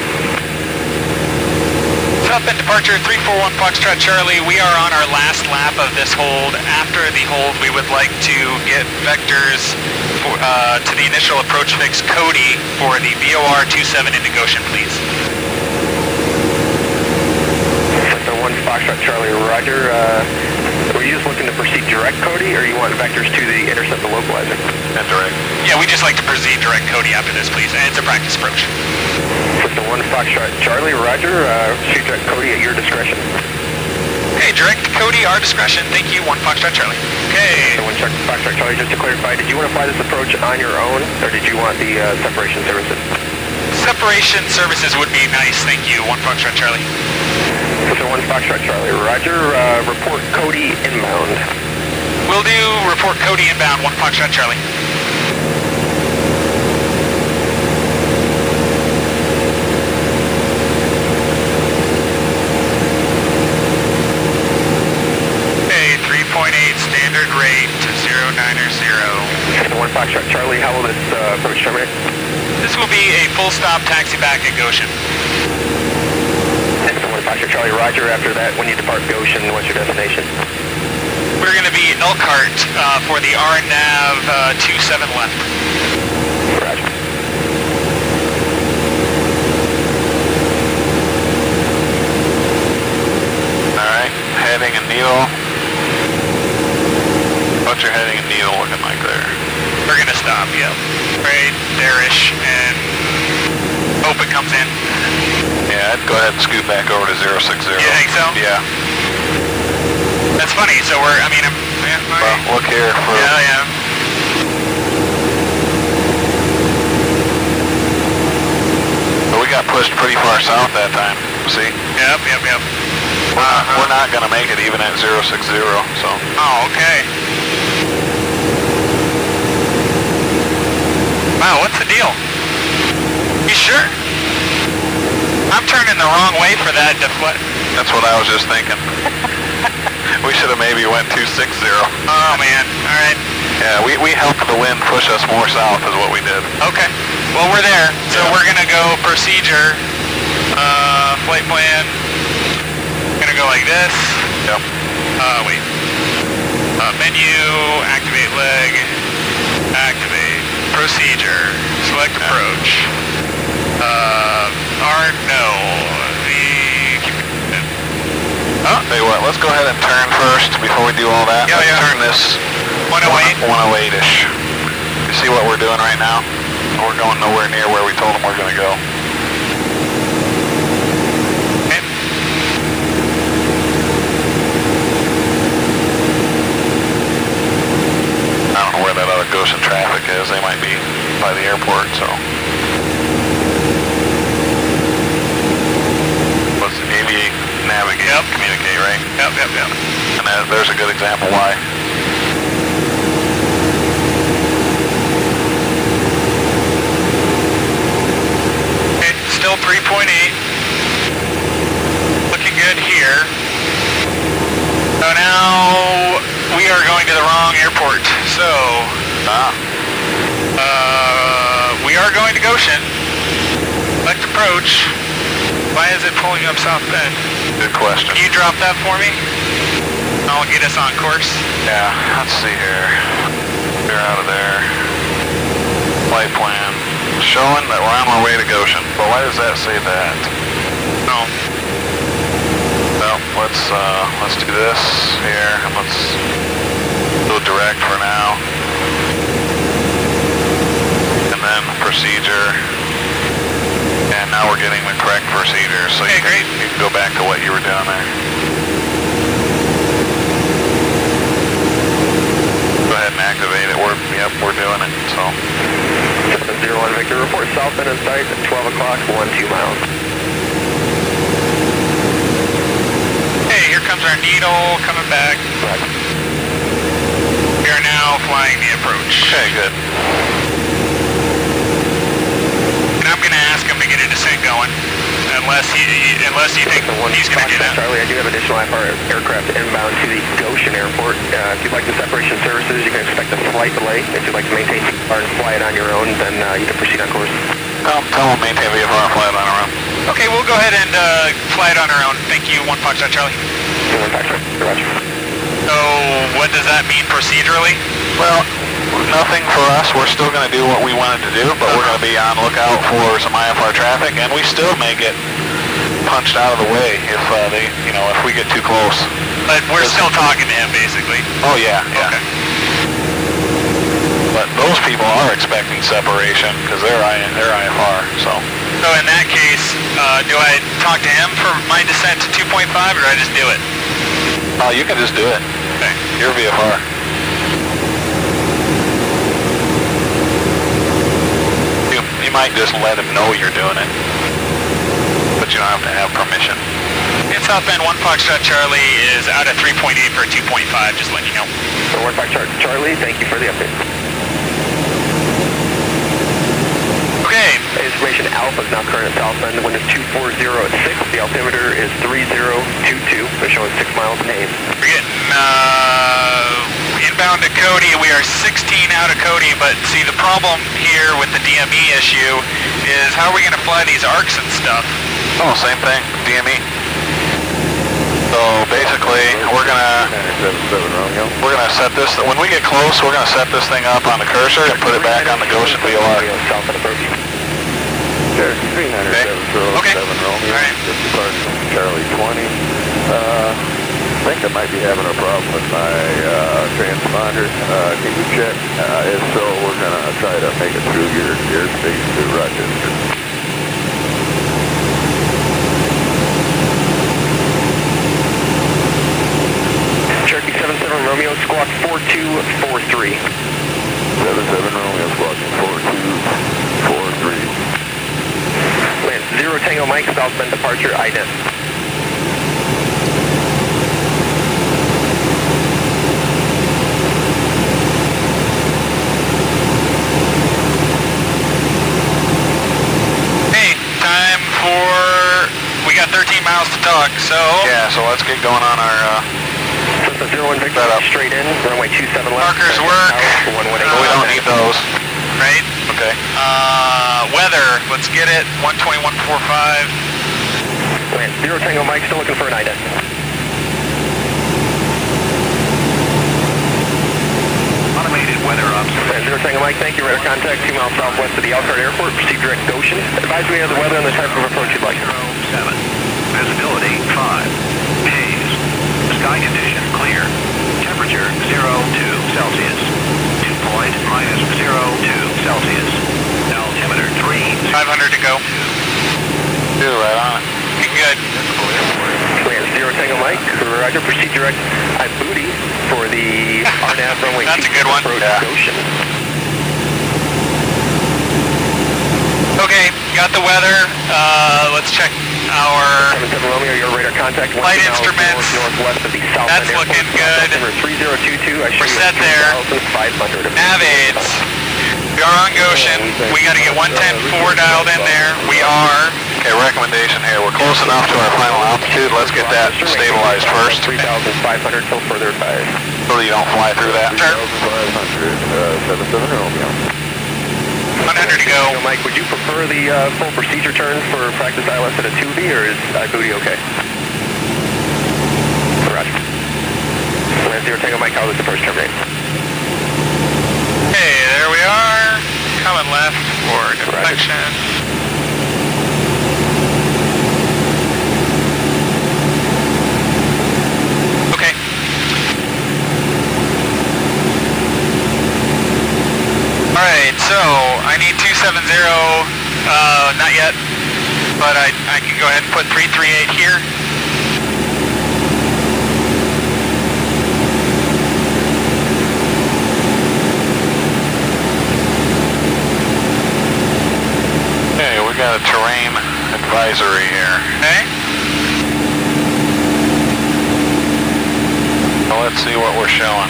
[SPEAKER 1] Southbound departure 341 Foxtrot Charlie. We are on our last lap of this hold. After the hold, we would like to get vectors for, to the initial approach fix Cody for the VOR 27 in negotiation, please.
[SPEAKER 2] Delta 1 Foxtrot Charlie, roger. Were you just looking to proceed direct, Cody, or you want vectors to the intercept the localizer?
[SPEAKER 3] And direct.
[SPEAKER 1] Yeah, we just like to proceed direct Cody after this, please. And it's a practice approach.
[SPEAKER 2] Delta 1 Foxtrot Charlie, roger. Shoot direct Cody at your discretion.
[SPEAKER 1] Okay, direct Cody, our discretion. Thank you, 1 Foxtrot Charlie. Okay.
[SPEAKER 2] Delta 1 Foxtrot Charlie, just to clarify, did you want to fly this approach on your own, or did you want the separation services?
[SPEAKER 1] Separation services would be nice. Thank you, 1 Foxtrot Charlie.
[SPEAKER 2] Delta 1 Foxtrot Charlie, roger. Report Cody inbound.
[SPEAKER 1] We'll do report Cody inbound, 1 Foxtrot Charlie. Okay, 3.8 standard
[SPEAKER 4] System 1 Foxtrot Charlie, how will this approach terminate?
[SPEAKER 1] This will be a full stop taxi back at Goshen.
[SPEAKER 4] System 1 Foxtrot Charlie, roger. After that, when you depart Goshen, what's your destination?
[SPEAKER 1] We're going to be Elkhart for the RNAV 27 left.
[SPEAKER 4] Roger.
[SPEAKER 3] Alright, heading and needle. What's your heading and needle looking like there?
[SPEAKER 1] We're going to stop, yep. Right there-ish, and hope it comes in.
[SPEAKER 3] Yeah, I'd go ahead and scoot back over to 060.
[SPEAKER 1] You think so?
[SPEAKER 3] Yeah.
[SPEAKER 1] That's funny, so we're, I mean,
[SPEAKER 3] Well, look here for...
[SPEAKER 1] yeah.
[SPEAKER 3] But we got pushed pretty far south that time, see?
[SPEAKER 1] Yep.
[SPEAKER 3] We're not going to make it even at 060, so...
[SPEAKER 1] Oh, okay. Wow, what's the deal? You sure? I'm turning the wrong way for that deflect.
[SPEAKER 3] That's what I was just thinking. We should have maybe went 260.
[SPEAKER 1] Oh, man. All right.
[SPEAKER 3] Yeah, we helped the wind push us more south is what we did.
[SPEAKER 1] Okay. Well, we're there. So we're going to go procedure, flight plan. Going to go like this.
[SPEAKER 3] Yep.
[SPEAKER 1] Wait. Menu, activate leg, activate, procedure, select approach.
[SPEAKER 3] Oh, tell you what, let's go ahead and turn first before we do all that.
[SPEAKER 1] Yeah,
[SPEAKER 3] let's
[SPEAKER 1] yeah.
[SPEAKER 3] turn this
[SPEAKER 1] 108.
[SPEAKER 3] 108-ish. You see what we're doing right now? We're going nowhere near where we told them we're going to go.
[SPEAKER 1] Okay.
[SPEAKER 3] I don't know where that other Goshen traffic is. They might be by the airport, so. Let's aviate, navigate, communicate, right?
[SPEAKER 1] Yep.
[SPEAKER 3] And there's a good example why.
[SPEAKER 1] Okay, still 3.8. Looking good here. So now we are going to the wrong airport. So, we are going to Goshen. Select approach. Why is it pulling up South Bend?
[SPEAKER 3] Good question.
[SPEAKER 1] Can you drop that for me? I'll get us on course.
[SPEAKER 3] Yeah, let's see here. We're out of there. Flight plan. Showing that we're on our way to Goshen. But why does that say that?
[SPEAKER 1] No.
[SPEAKER 3] Well, let's do this here, and let's go direct for now. And then procedure. And now we're getting the correct procedure, so
[SPEAKER 1] Okay, great.
[SPEAKER 3] You can go back to what you were doing there. Go ahead and activate it. We're doing it, so.
[SPEAKER 4] System 01 Victor, report south end in sight at 12 o'clock, 12 miles.
[SPEAKER 1] Hey, here comes our needle coming back. We are now flying the approach.
[SPEAKER 3] Okay, good.
[SPEAKER 1] And I'm going to ask him to get a descent going, unless you think he's going to do that.
[SPEAKER 4] Charlie, I do have additional IFR aircraft inbound to the Goshen Airport. If you'd like the separation services, you can expect a flight delay. If you'd like to maintain VFR and fly it on your own, then you can proceed on course.
[SPEAKER 3] Tell them maintain VFR and fly it on our own.
[SPEAKER 1] Okay, we'll go ahead and fly it on our own. Thank you, 1 Foxtrot Charlie.
[SPEAKER 4] 1 Foxtrot, roger.
[SPEAKER 1] So, what does that mean procedurally?
[SPEAKER 3] Well, nothing for us. We're still going to do what we wanted to do, but we're going to be on lookout for some IFR traffic, and we still may get punched out of the way if if we get too close.
[SPEAKER 1] But we're still talking to him, basically.
[SPEAKER 3] Oh yeah.
[SPEAKER 1] Okay.
[SPEAKER 3] But those people are expecting separation because they're IFR. So
[SPEAKER 1] in that case, do I talk to him for my descent to 2.5, or do I just do it?
[SPEAKER 3] you can just do it.
[SPEAKER 1] Okay.
[SPEAKER 3] You're VFR. You might just let him know you're doing it, but you don't have to have permission.
[SPEAKER 1] In South Bend, 1 Foxtrot Charlie is out of 3.8 for 2.5, just letting you know.
[SPEAKER 4] So 1 Foxtrot Charlie, thank you for the update.
[SPEAKER 1] Okay.
[SPEAKER 4] Information Alpha is now current at South Bend. The wind is 240 at 6. The altimeter is 3022. They're showing 6 miles in haze.
[SPEAKER 1] We're getting, inbound to Cody. We are 16 out of Cody, but see the problem here with the DME issue is how are we going to fly these arcs and stuff?
[SPEAKER 3] Oh, same thing, DME. So basically, we're gonna set this, when we get close, we're gonna set this thing up on the cursor and put it back on the Goshen VOR.
[SPEAKER 4] South and approach.
[SPEAKER 2] There's 307
[SPEAKER 1] Okay.
[SPEAKER 2] Romeo,
[SPEAKER 1] All right.
[SPEAKER 2] just departing Charlie 20. I think I might be having a problem with my transponder. Can you check? If so, we're going to try to make it through your airspace to Rochester.
[SPEAKER 4] Cherokee 77 Romeo, squawk 4243.
[SPEAKER 2] 77 Romeo, squawk 4243.
[SPEAKER 4] Land 0 Tango Mike, southbound departure, ident.
[SPEAKER 1] Hey, time for, we got 13 miles to talk, so
[SPEAKER 3] Yeah, so let's get going on our,
[SPEAKER 4] Cessna 01 Victor,
[SPEAKER 3] Set up.
[SPEAKER 4] straight in, runway 27 left.
[SPEAKER 1] Markers work.
[SPEAKER 3] we don't need those.
[SPEAKER 1] right?
[SPEAKER 3] Okay.
[SPEAKER 1] Weather, let's get it, 121.45.
[SPEAKER 4] Land 0 Tango Mike, still looking for an ident.
[SPEAKER 2] Automated weather ops.
[SPEAKER 4] Land 0 Tango Mike, thank you. Radar contact 2 miles southwest of the Elkhart Airport. Proceed direct Goshen. Advise me of the weather and the type of approach you'd like.
[SPEAKER 2] 07. Visibility 5. Haze. Sky condition clear. Temperature 02 Celsius. Dew point -02 Celsius. Altimeter 3.
[SPEAKER 1] 500 to go.
[SPEAKER 3] Dude, right on it.
[SPEAKER 1] Good.
[SPEAKER 4] Land 0 Tango Mike, roger. Proceed direct Booty for the RNAV runway.
[SPEAKER 1] That's a good one.
[SPEAKER 4] Approach
[SPEAKER 3] Yeah.
[SPEAKER 4] Goshen.
[SPEAKER 1] Okay, got the weather. Let's check our
[SPEAKER 4] 77 Romeo, your radar contact.
[SPEAKER 1] Flight
[SPEAKER 4] 1 miles
[SPEAKER 1] instruments.
[SPEAKER 4] northwest of the South
[SPEAKER 1] That's
[SPEAKER 4] End
[SPEAKER 1] looking
[SPEAKER 4] Airport.
[SPEAKER 1] good.
[SPEAKER 4] Altimeter 3022. I show
[SPEAKER 1] We're
[SPEAKER 4] you
[SPEAKER 1] set there.
[SPEAKER 4] 3,500.
[SPEAKER 1] nav aids. We are on Goshen. We got to get 110.4 dialed in there. We are.
[SPEAKER 3] Okay, recommendation here. We're close enough to our final altitude. Let's get that stabilized first,
[SPEAKER 4] 3,500 till further advised.
[SPEAKER 3] so that you don't fly through that.
[SPEAKER 1] Sure.
[SPEAKER 2] 500, 77 Romeo.
[SPEAKER 1] 100 to go.
[SPEAKER 4] So, Mike, would you prefer the full procedure turn for practice ILS at a 2B, or is Booty okay? Roger. Land 0 Tango Mike, how was the first terminate?
[SPEAKER 1] Hey, there we are. Coming left for deflection. Okay. Alright, so I need 270, not yet, but I can go ahead and put 338 here.
[SPEAKER 3] Okay, we got a terrain advisory here.
[SPEAKER 1] Okay?
[SPEAKER 3] So let's see what we're showing.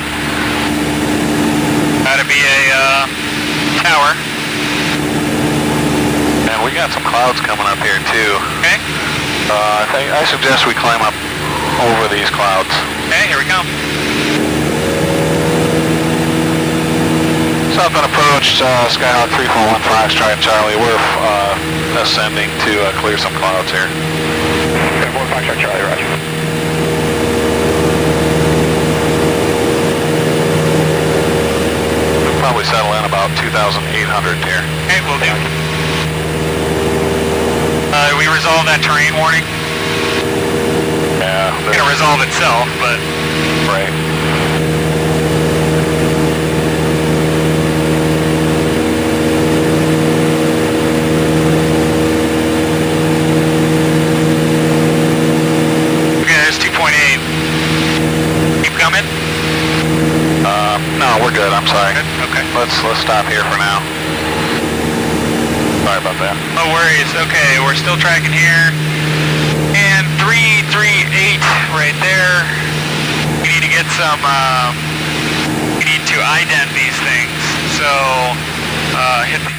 [SPEAKER 1] Gotta be a tower.
[SPEAKER 3] And we got some clouds coming up here too.
[SPEAKER 1] Okay?
[SPEAKER 3] I suggest we climb up over these clouds.
[SPEAKER 1] Okay, here we come.
[SPEAKER 3] Southbound approach, Skyhawk 341 Foxtrot Charlie. We're ascending to clear some clouds here.
[SPEAKER 4] 71 Foxtrot Charlie, roger.
[SPEAKER 3] We'll probably settle in about 2,800 here.
[SPEAKER 1] Okay, we'll do. We resolve that terrain warning.
[SPEAKER 3] Yeah,
[SPEAKER 1] It's gonna resolve itself, but
[SPEAKER 3] right.
[SPEAKER 1] okay, there's 2.8. Keep coming?
[SPEAKER 3] No, we're good. I'm sorry.
[SPEAKER 1] Good? Okay.
[SPEAKER 3] Let's stop here for now. Sorry about that.
[SPEAKER 1] No worries. Okay, we're still tracking here. And 338 right there. We need to get some, we need to ident these things. So, hit the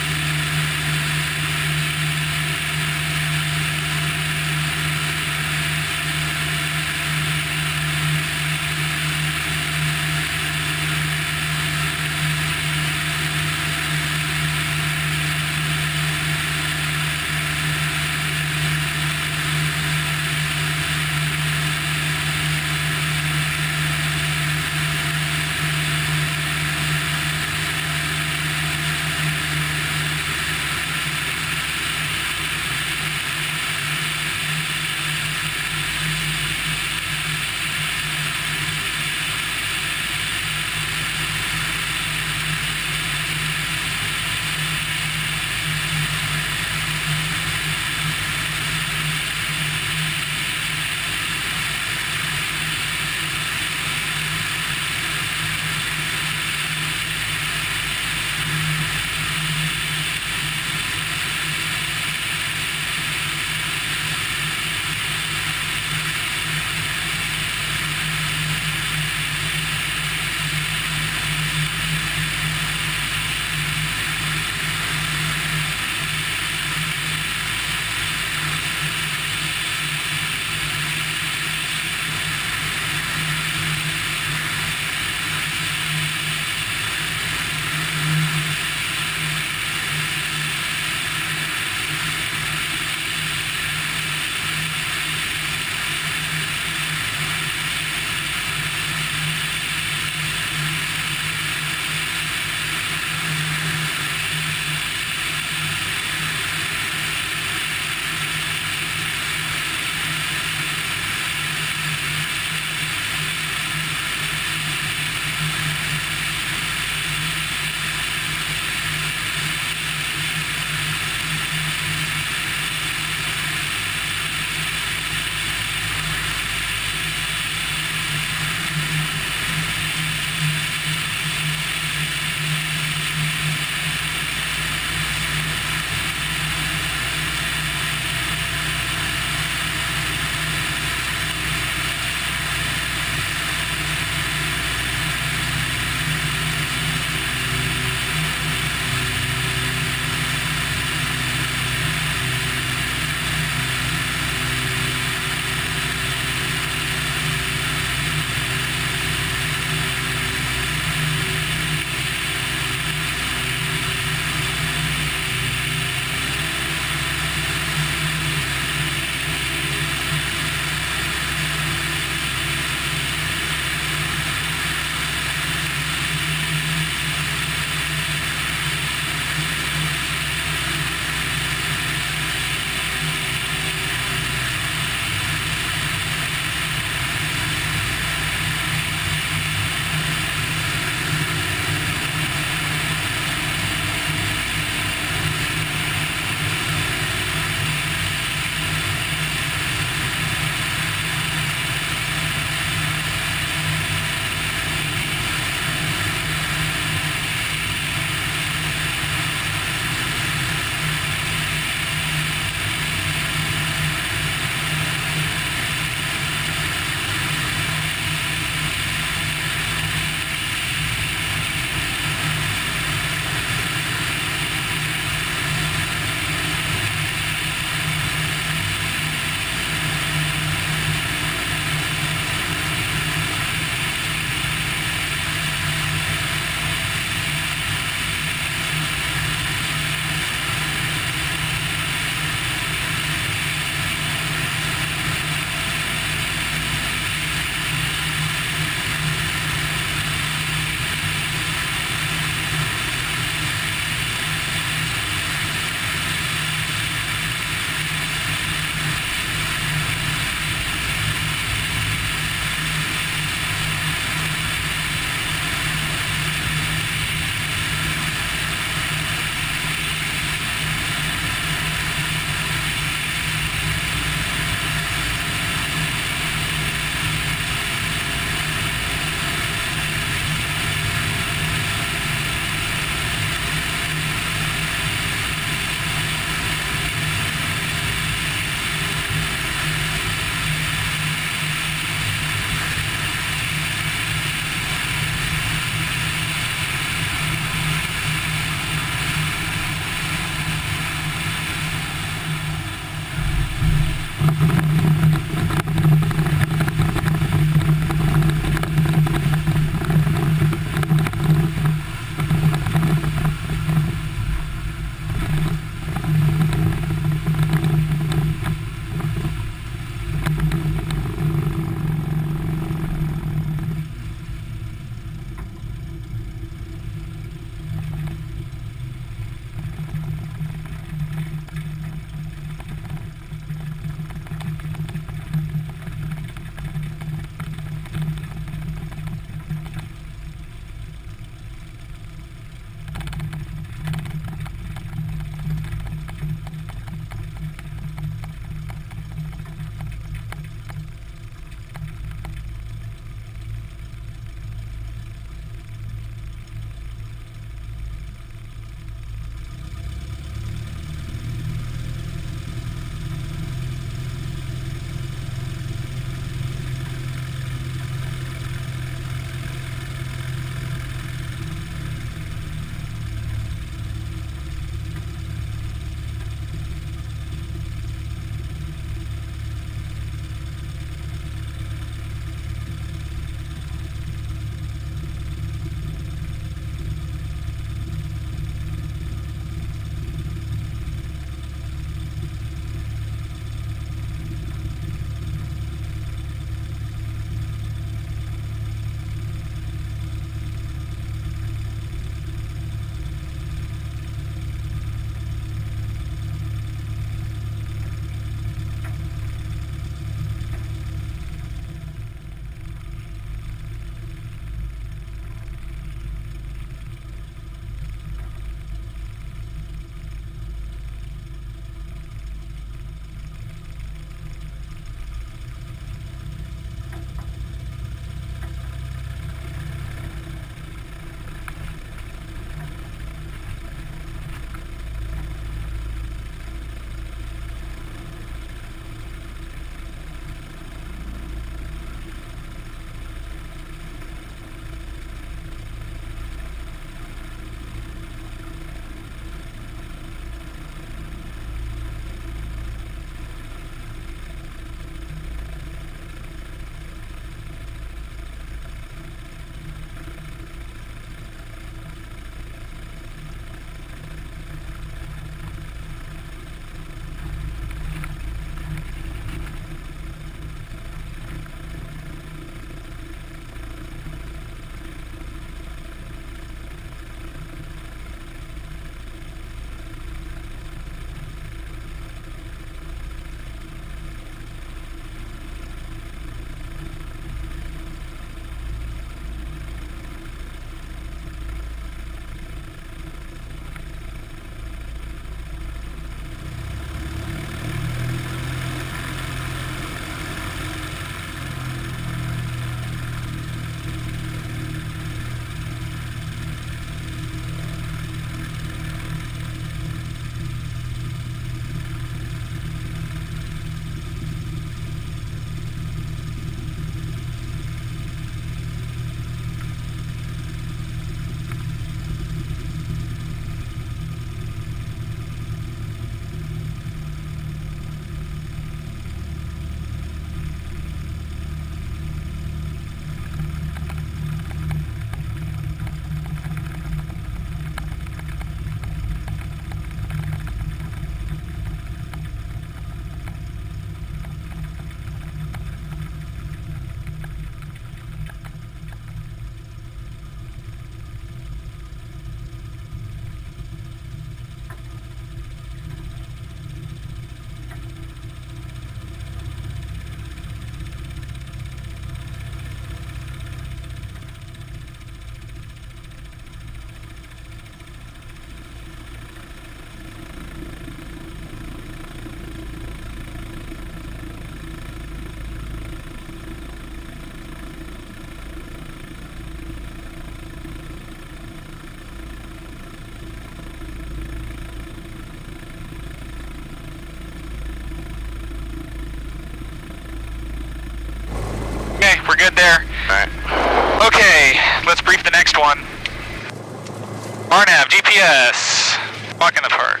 [SPEAKER 1] RNAV, GPS. Walk in the park.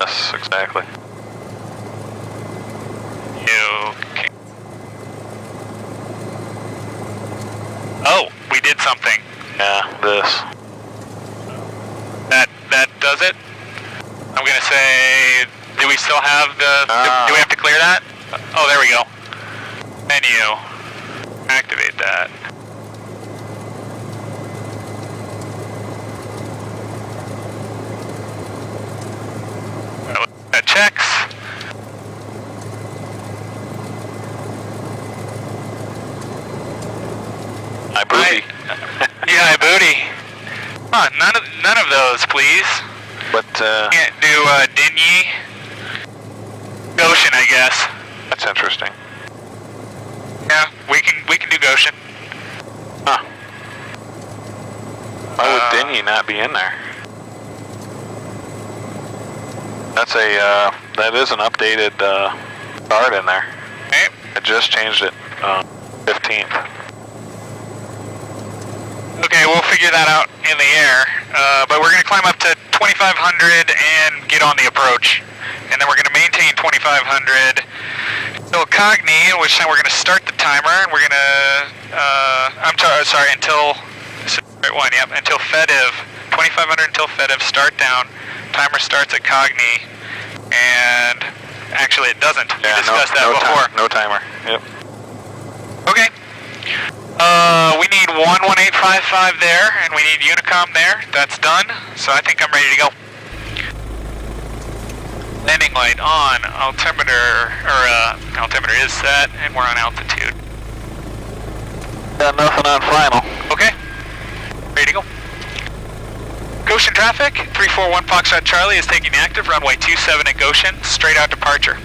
[SPEAKER 3] Yes, exactly.
[SPEAKER 1] Okay. Oh, we did something.
[SPEAKER 3] Yeah, this.
[SPEAKER 1] That does it? I'm gonna say, do we still have the, do we have to clear that? Oh, there we go. Menu. Activate that. That checks.
[SPEAKER 3] My booty.
[SPEAKER 1] Yeah, booty. Huh, none of those, please.
[SPEAKER 3] But,
[SPEAKER 1] Can't do Dingy. Goshen, I guess.
[SPEAKER 3] that's interesting.
[SPEAKER 1] Yeah, we can do Goshen.
[SPEAKER 3] Huh. Why would Dingy not be in there? That's a, that is an updated, card in there.
[SPEAKER 1] Okay.
[SPEAKER 3] I just changed it, 15th.
[SPEAKER 1] Okay, we'll figure that out in the air. But we're gonna climb up to 2,500 and get on the approach. And then we're gonna maintain 2,500 until Cogni, which time we're gonna start the timer, and we're gonna, sorry, until, right one, yep, until FEDIV, 2,500 until FEDIV, start down. Timer starts at Cogni, and actually it doesn't. We discussed that before.
[SPEAKER 3] No timer, yep.
[SPEAKER 1] Okay. We need 11855 there, and we need Unicom there. That's done. So I think I'm ready to go. Landing light on. Altimeter, altimeter is set, and we're on altitude.
[SPEAKER 3] Got nothing on final.
[SPEAKER 1] Okay. Ready to go. Goshen traffic, 341 Foxtrot Charlie is taking active, runway 27 at Goshen, straight out departure.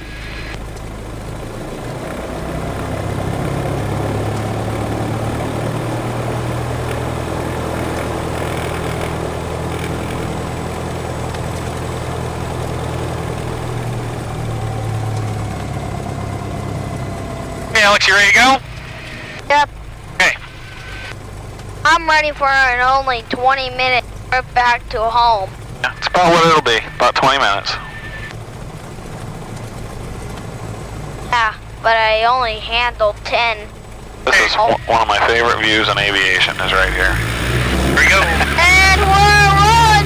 [SPEAKER 1] Hey Alex, you ready to go?
[SPEAKER 5] Yep.
[SPEAKER 1] Okay.
[SPEAKER 5] I'm ready for an only 20-minute trip back to home.
[SPEAKER 3] Yeah, it's about what it'll be, about 20 minutes.
[SPEAKER 5] Yeah, but I only handled 10.
[SPEAKER 3] This is one of my favorite views in aviation, is right here.
[SPEAKER 1] Here we go.
[SPEAKER 5] And we're on!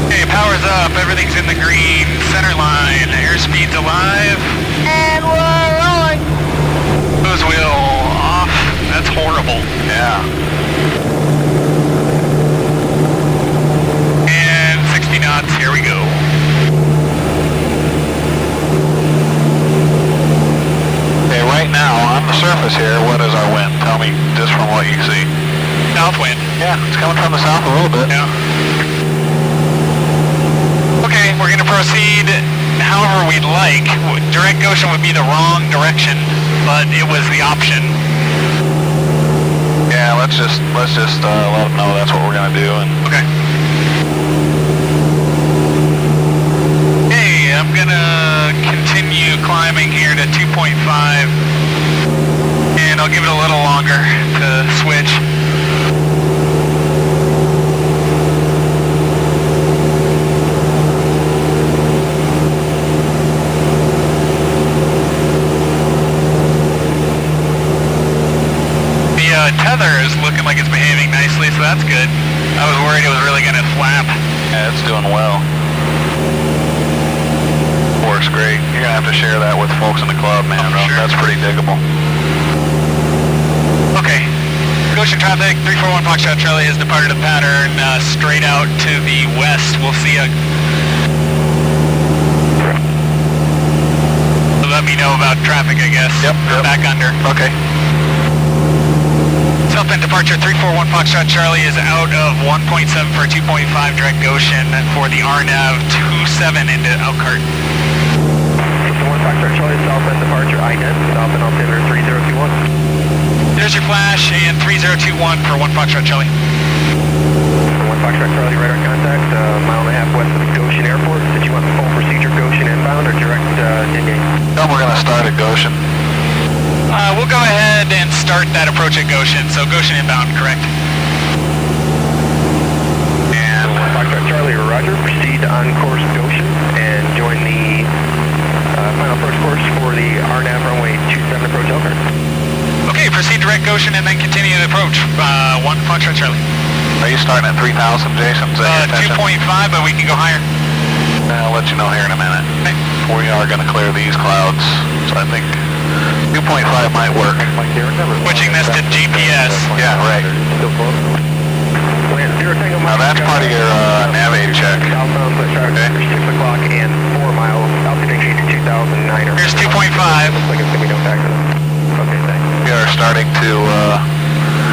[SPEAKER 1] Okay, power's up, everything's in the green, center line, airspeed's alive.
[SPEAKER 5] And we're on!
[SPEAKER 1] Nose wheel off, that's horrible.
[SPEAKER 3] Yeah.
[SPEAKER 1] And 60 knots, here we go.
[SPEAKER 3] Okay, right now, on the surface here, what is our wind? Tell me, just from what you see.
[SPEAKER 1] South wind.
[SPEAKER 3] Yeah, it's coming from the south a little bit.
[SPEAKER 1] Yeah. Okay, we're gonna proceed however we'd like. Direct Goshen would be the wrong direction, but it was the option.
[SPEAKER 3] Yeah, let's just let them know that's what we're gonna do. And
[SPEAKER 1] Okay. Hey, I'm gonna continue climbing here to 2.5, and I'll give it a little longer to switch. The tether is looking like it's behaving nicely, so that's good. I was worried it was really gonna flap.
[SPEAKER 3] yeah, it's doing well. Works great. You're gonna have to share that with folks in the club, man.
[SPEAKER 1] Oh, sure.
[SPEAKER 3] That's pretty diggable.
[SPEAKER 1] Okay. Goshen traffic, 341 Foxtrot Charlie has departed the pattern straight out to the west. We'll see a... Let me know about traffic, I guess.
[SPEAKER 3] Yep.
[SPEAKER 1] Back under.
[SPEAKER 3] Okay.
[SPEAKER 1] Southbound departure 341 Foxtrot Charlie is out of 1.7 for 2.5 direct Goshen for the RNAV 27 into Elkhart.
[SPEAKER 2] 61 Foxtrot Charlie, southbound departure I-10, southbound altimeter 3021.
[SPEAKER 1] There's your flash and 3021 for 1 Foxtrot Charlie.
[SPEAKER 2] 1 Foxtrot Charlie, radar contact, mile and a half west of Goshen Airport. Did you want the full procedure Goshen inbound or direct Dingy?
[SPEAKER 3] No, we're gonna start at Goshen.
[SPEAKER 1] We'll go ahead and start that approach at Goshen. So Goshen inbound, correct? Okay, proceed direct Goshen and then continue the approach. 1 Foxtrot Charlie.
[SPEAKER 3] Are you starting at 3,000, Jason? Is that your intention?
[SPEAKER 1] 2.5, but we can go higher.
[SPEAKER 3] I'll let you know here in a minute.
[SPEAKER 1] Okay.
[SPEAKER 3] We are going to clear these clouds, so I think 2.5 might work.
[SPEAKER 1] Switching this to GPS.
[SPEAKER 3] Yeah, right. Now that's part of your nav aid check.
[SPEAKER 2] Southbound, push our 6 o'clock and 4 miles. Altitude indicates 2,009.
[SPEAKER 1] Here's 2.5.
[SPEAKER 2] Looks like it's going to be no factor. Okay, thanks.
[SPEAKER 3] We are starting to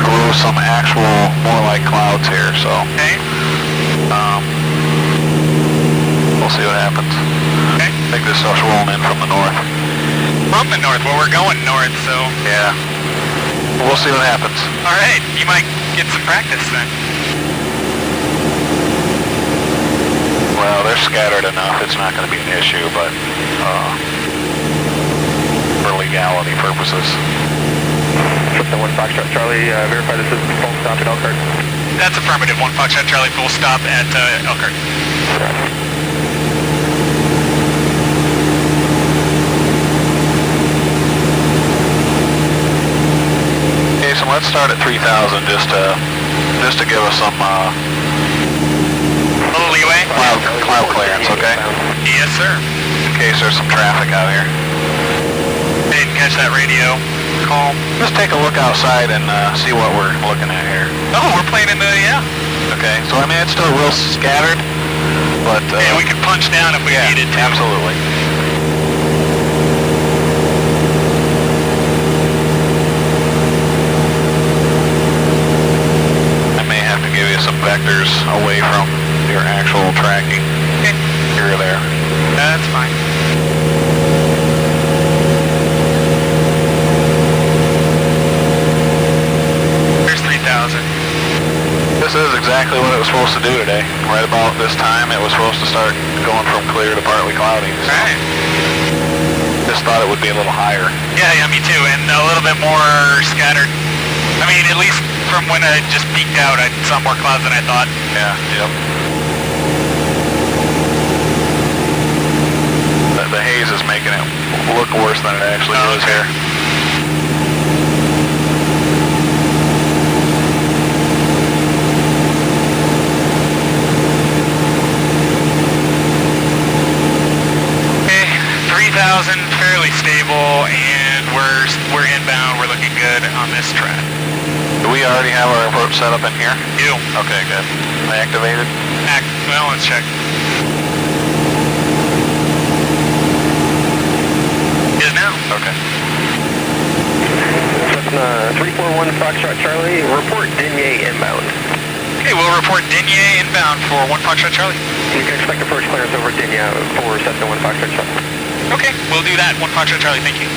[SPEAKER 3] grow some actual, more like clouds here, so
[SPEAKER 1] Okay.
[SPEAKER 3] we'll see what happens.
[SPEAKER 1] Okay.
[SPEAKER 3] I think this stuff's rolling in from the north.
[SPEAKER 1] From the north. Well, we're going north, so.
[SPEAKER 3] Yeah. We'll see what happens.
[SPEAKER 1] All right. You might get some practice then.
[SPEAKER 3] Well, they're scattered enough, it's not going to be an issue, but for legality purposes.
[SPEAKER 2] System 1 Foxtrot Charlie, verify this is full stop at Elkhart.
[SPEAKER 1] That's affirmative. 1 Foxtrot Charlie, full stop at Elkhart.
[SPEAKER 3] Okay, so let's start at 3,000 just to give us some
[SPEAKER 1] Little leeway.
[SPEAKER 3] cloud clearance, okay?
[SPEAKER 1] Yes, sir.
[SPEAKER 3] In case there's some traffic out here.
[SPEAKER 1] Didn't catch that radio call.
[SPEAKER 3] Just take a look outside and see what we're looking at here.
[SPEAKER 1] Oh, we're playing in the, yeah.
[SPEAKER 3] Okay, so I mean it's still real scattered, but
[SPEAKER 1] Yeah, we could punch down if we
[SPEAKER 3] yeah,
[SPEAKER 1] needed to.
[SPEAKER 3] absolutely. I may have to give you some vectors away from your actual tracking here or there.
[SPEAKER 1] That's fine. There's 3,000.
[SPEAKER 3] This is exactly what it was supposed to do today. Right about this time, it was supposed to start going from clear to partly cloudy. So
[SPEAKER 1] Right.
[SPEAKER 3] just thought it would be a little higher.
[SPEAKER 1] Yeah, me too, and a little bit more scattered. I mean, at least from when I just peeked out, I saw more clouds than I thought.
[SPEAKER 3] Yeah, yep. The haze is making it look worse than it actually is
[SPEAKER 1] okay.
[SPEAKER 3] here.
[SPEAKER 1] Okay, 3,000, fairly stable, and we're inbound. We're looking good on this track.
[SPEAKER 3] Do we already have our approach set up in here?
[SPEAKER 1] You.
[SPEAKER 3] Okay, good. Activated?
[SPEAKER 1] Well, let's check. Is now.
[SPEAKER 3] Okay.
[SPEAKER 2] Cessna 341 Foxtrot Charlie, report Denier inbound.
[SPEAKER 1] Okay, we'll report Denier inbound for 1 Foxtrot Charlie.
[SPEAKER 2] You can expect approach clearance over Denier for Cessna 1 Foxtrot Charlie.
[SPEAKER 1] Okay, we'll do that. 1 Foxtrot Charlie, thank you.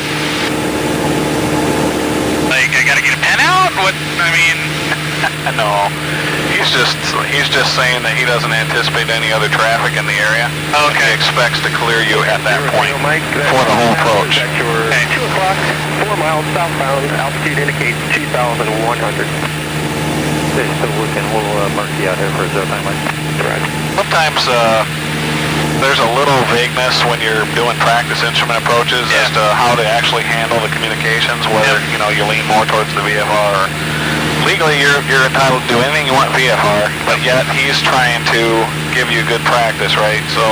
[SPEAKER 1] Like, I gotta get a pen out? What, I mean...
[SPEAKER 3] No, he's just saying that he doesn't anticipate any other traffic in the area.
[SPEAKER 1] Okay.
[SPEAKER 3] He expects to clear you at that point
[SPEAKER 2] Mike,
[SPEAKER 3] for the whole approach.
[SPEAKER 2] At your 2 o'clock, 4 miles southbound, altitude indicates 2,100.
[SPEAKER 6] Still working a little murky out here for a 0 time, Mike.
[SPEAKER 2] Right.
[SPEAKER 3] Sometimes there's a little vagueness when you're doing practice instrument approaches as to how to actually handle the communications, whether you lean more towards the VFR. Legally, you're entitled to do anything you want VFR, but yet he's trying to give you good practice, right? So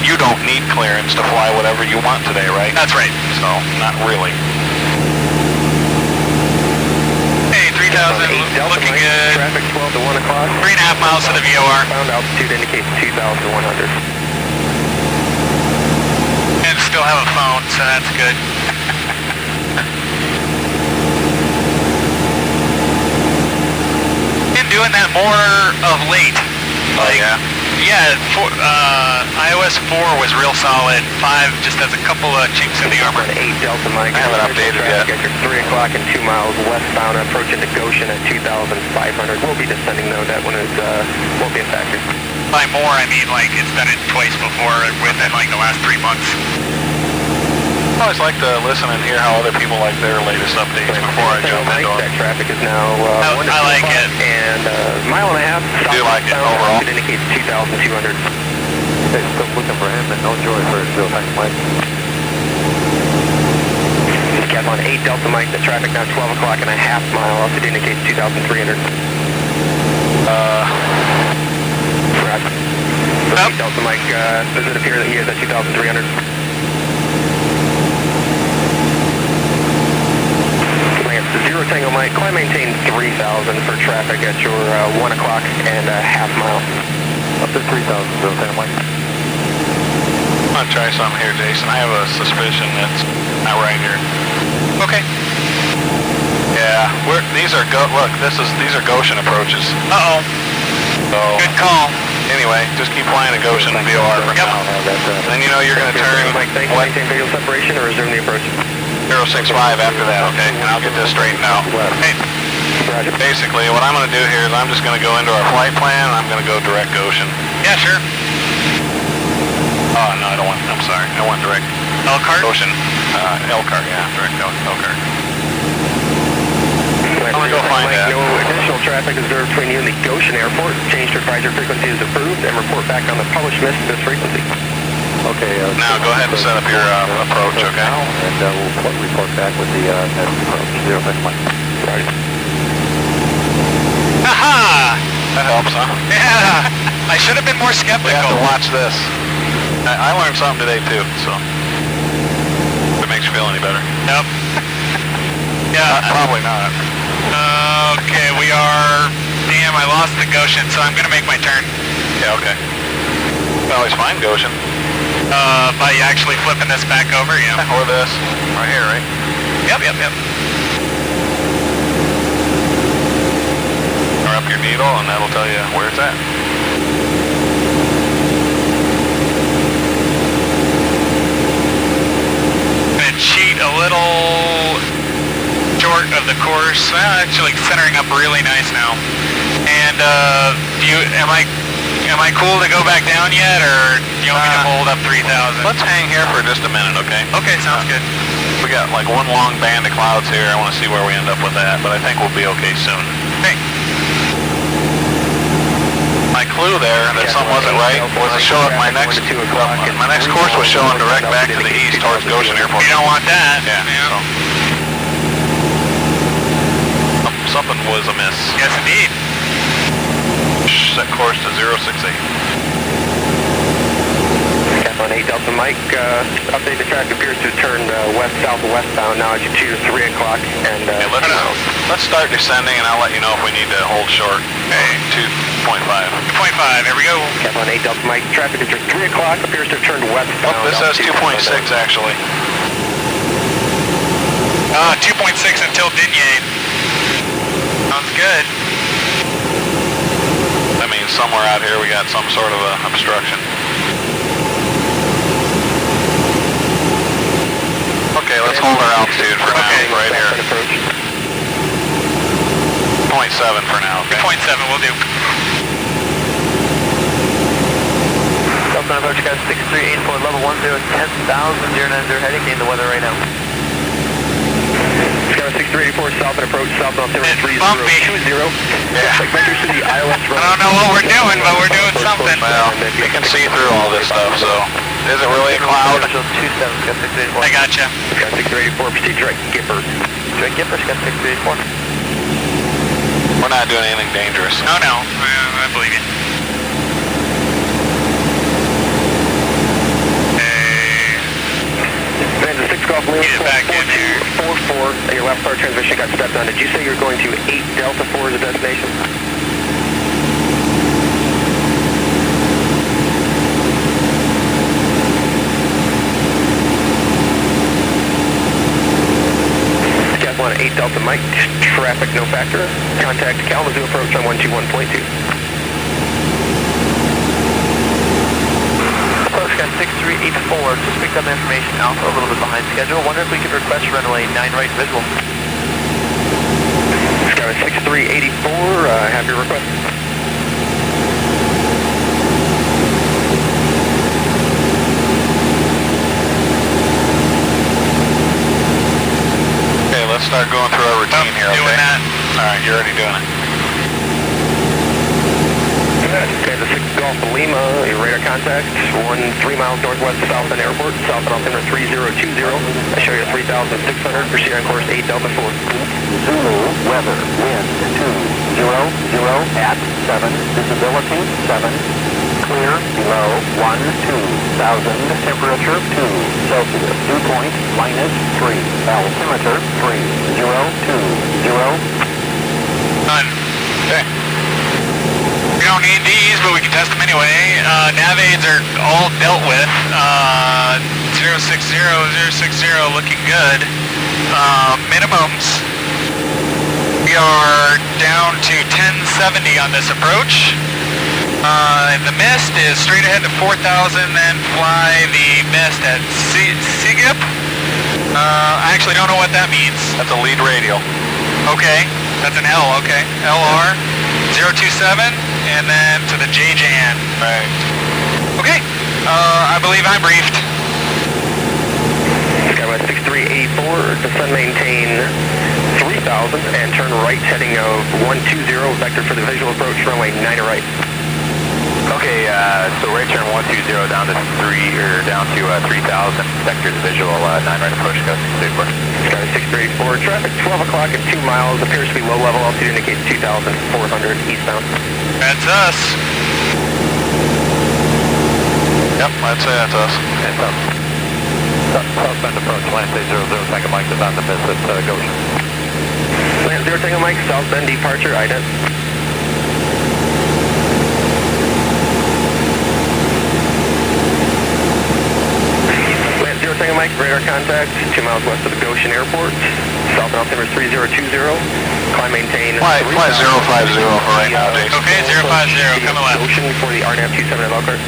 [SPEAKER 3] you don't need clearance to fly whatever you want today, right?
[SPEAKER 1] That's right.
[SPEAKER 3] So not really.
[SPEAKER 1] Hey, 3,000, looking good.
[SPEAKER 2] Traffic 12 to 1 o'clock.
[SPEAKER 1] 3.5 miles to the VOR.
[SPEAKER 2] Southbound altitude indicates 2,100.
[SPEAKER 1] And still have a phone, so that's good. Been doing that more of late. Like, yeah, iOS 4 was real solid. 5 just has a couple of chinks in the armor.
[SPEAKER 2] 8 Delta Mike.
[SPEAKER 3] I haven't updated yet.
[SPEAKER 2] At your 3 o'clock and 2 miles westbound, approaching to Goshen at 2,500. We'll be descending though, that one is, won't be a factor.
[SPEAKER 1] By more, I mean like it's done it twice before within like the last 3 months.
[SPEAKER 3] I always like to listen and hear how other people like their latest updates before I jump into
[SPEAKER 2] That
[SPEAKER 3] them.
[SPEAKER 2] traffic is now,
[SPEAKER 1] I like it.
[SPEAKER 2] And mile and a half.
[SPEAKER 3] Do you like it overall?
[SPEAKER 2] It indicates 2,200.
[SPEAKER 6] Still looking for him, and no joy for his 0 time, Mike.
[SPEAKER 4] Cab on 8 Delta Mike, the traffic now 12 o'clock and a half mile, altitude indicates 2,300. Roger. 8 Delta Mike, does it appear that he is at 2,300? Lance, 0 Tango Mike, climb maintain 3,000 for traffic at your 1 o'clock and a half mile.
[SPEAKER 2] Up to 3,000, 0 Tango Mike.
[SPEAKER 3] I'm gonna try something here, Jason. I have a suspicion it's not right here.
[SPEAKER 1] Okay.
[SPEAKER 3] Yeah, these are Goshen approaches.
[SPEAKER 1] Uh-oh.
[SPEAKER 3] So
[SPEAKER 1] Good call.
[SPEAKER 3] anyway, just keep flying a Goshen VOR for
[SPEAKER 1] Yep.
[SPEAKER 3] now. Then you know you're gonna turn
[SPEAKER 4] Mike, thank you. Maintain visual separation or resume the approach.
[SPEAKER 3] 065 after that, okay? And I'll get this straightened out.
[SPEAKER 1] Hey,
[SPEAKER 4] Roger.
[SPEAKER 3] Basically, what I'm gonna do here is I'm just gonna go into our flight plan and I'm gonna go direct Goshen.
[SPEAKER 1] yeah, sure.
[SPEAKER 3] Oh, no, I don't want, I'm sorry. I want direct
[SPEAKER 1] Elkhart?
[SPEAKER 3] Goshen. Elkhart, yeah, direct Elkhart.
[SPEAKER 4] I'm
[SPEAKER 3] gonna go find that.
[SPEAKER 4] No additional traffic observed between you and the Goshen Airport. Change to advisory frequency is approved and report back on the published miss this frequency.
[SPEAKER 2] Okay.
[SPEAKER 3] Now go ahead and set up your approach, okay?
[SPEAKER 2] And we'll report back with the next approach, 0 Tango Mike.
[SPEAKER 4] Roger.
[SPEAKER 1] Aha!
[SPEAKER 3] That helps, huh?
[SPEAKER 1] Yeah. I should have been more
[SPEAKER 3] We have
[SPEAKER 1] skeptical.
[SPEAKER 3] to watch this. I learned something today too, so if it makes you feel any better.
[SPEAKER 1] Nope. Yeah.
[SPEAKER 3] Probably not.
[SPEAKER 1] Okay, we are... Damn, I lost the Goshen, so I'm gonna make my turn.
[SPEAKER 3] Yeah, okay. Well, always find Goshen.
[SPEAKER 1] By actually flipping this back over, yeah.
[SPEAKER 3] Or this. Right here, right?
[SPEAKER 1] Yep.
[SPEAKER 3] Or up your needle and that'll tell you where it's at.
[SPEAKER 1] Gonna cheat a little short of the course. Well, actually centering up really nice now. And am I cool to go back down yet, or you want me to hold up 3,000?
[SPEAKER 3] Let's hang here for just a minute, okay?
[SPEAKER 1] Okay, sounds good.
[SPEAKER 3] We got like one long band of clouds here. I want to see where we end up with that, but I think we'll be okay soon.
[SPEAKER 1] Hey,
[SPEAKER 3] My clue there that something wasn't right was to show up my next course was showing direct back to the east towards Goshen Airport.
[SPEAKER 1] you don't want that.
[SPEAKER 3] Yeah. So. Something was amiss.
[SPEAKER 1] Yes, indeed.
[SPEAKER 3] Set course to 068.
[SPEAKER 4] Cap on 8 Delta Mike, update the traffic appears to have turned west-southwestbound now at 2 to 3 o'clock and
[SPEAKER 3] Okay, let's start descending and I'll let you know if we need to hold short.
[SPEAKER 1] Okay.
[SPEAKER 3] 2.5.
[SPEAKER 1] 2.5, there we go.
[SPEAKER 4] Cap on 8 Delta Mike, traffic at 3 o'clock appears to have turned westbound.
[SPEAKER 3] Oh, this says 2.6 actually.
[SPEAKER 1] 2.6 until Dinyade. Sounds good.
[SPEAKER 3] That means somewhere out here we got some sort of a obstruction. Okay, let's hold our altitude for now, right here. 0.7 for now, okay?
[SPEAKER 1] 2.7 will do.
[SPEAKER 7] Southbound approach, guys, 6384, level 10, 10,090 heading, gain the weather right now.
[SPEAKER 4] Sky 6384, southbound approach, southbound
[SPEAKER 1] It's bumpy.
[SPEAKER 4] 3020.
[SPEAKER 3] Yeah.
[SPEAKER 4] Vector City, ILS
[SPEAKER 1] I don't know what we're doing, but we're doing something.
[SPEAKER 3] Well, you can see through all this stuff, so is it really a cloud?
[SPEAKER 7] 27, Sky 6384.
[SPEAKER 1] I gotcha.
[SPEAKER 4] Sky 6384, proceed direct Gipper.
[SPEAKER 7] Direct Gipper, Sky 6384.
[SPEAKER 3] We're not doing anything dangerous.
[SPEAKER 1] No, I believe you.
[SPEAKER 4] Van the 6 Golf Lima,
[SPEAKER 1] Get it back in here.
[SPEAKER 4] 4244, your left power transmission got stepped on. Did you say you're going to 8 Delta 4 as a destination? Cap 1 8 Delta Mike, traffic no factor. Contact Kalamazoo approach on 121.2.
[SPEAKER 7] Approach, Sky 6384, just picked up information, Alpha, a little bit behind schedule. Wonder if we could request runway 9 right visual.
[SPEAKER 4] Sky 6384, have your request.
[SPEAKER 3] Okay, let's start going through our routine here, okay?
[SPEAKER 1] Doing that.
[SPEAKER 3] Alright, you're already doing it.
[SPEAKER 4] Okay, the 6 Golf Alpha Lima, your radar contact, 3 miles northwest of Southend Airport, south altimeter 3020. I show you 3,600, proceed on course 8 Delta 4.
[SPEAKER 2] Zulu, weather, wind 200 at 7, visibility 7, clear below 12,000, temperature 2 Celsius, dew point -3, altimeter 3020.
[SPEAKER 1] Done.
[SPEAKER 3] Okay.
[SPEAKER 1] We don't need these, but we can test them anyway. Nav aids are all dealt with. 060, looking good. Minimums, we are down to 1070 on this approach. The mist is straight ahead to 4,000, then fly the mist at SIGIP. I actually don't know what that means.
[SPEAKER 3] That's a lead radial.
[SPEAKER 1] Okay, that's an L, okay. LR 027, and then to the JJAN.
[SPEAKER 3] Right.
[SPEAKER 1] Okay, I believe I'm briefed.
[SPEAKER 4] Skywest 6384, descend maintain 3,000 and turn right heading of 120, vector for the visual approach, runway 9 right.
[SPEAKER 2] Okay, so right turn 120 down to 3,000, vector to visual 9 right approach, go 634.
[SPEAKER 4] Skywest 6384, traffic 12 o'clock at 2 miles, appears to be low level, altitude indicates 2,400 eastbound.
[SPEAKER 1] That's us.
[SPEAKER 3] Yep, I'd say that's us.
[SPEAKER 2] And southbound approach, land stage 00, Tango Mike is on the miss at Goshen.
[SPEAKER 4] Land 0 Tango Mike, southbound departure, ident. Land 0 Tango Mike, radar contact, 2 miles west of the Goshen Airport, southbound altimeter 3020, climb maintain.
[SPEAKER 3] Fly 050 for right now, Jason.
[SPEAKER 1] Okay, 050, coming left.
[SPEAKER 4] Goshen for the RNAV 27 at Elkhart.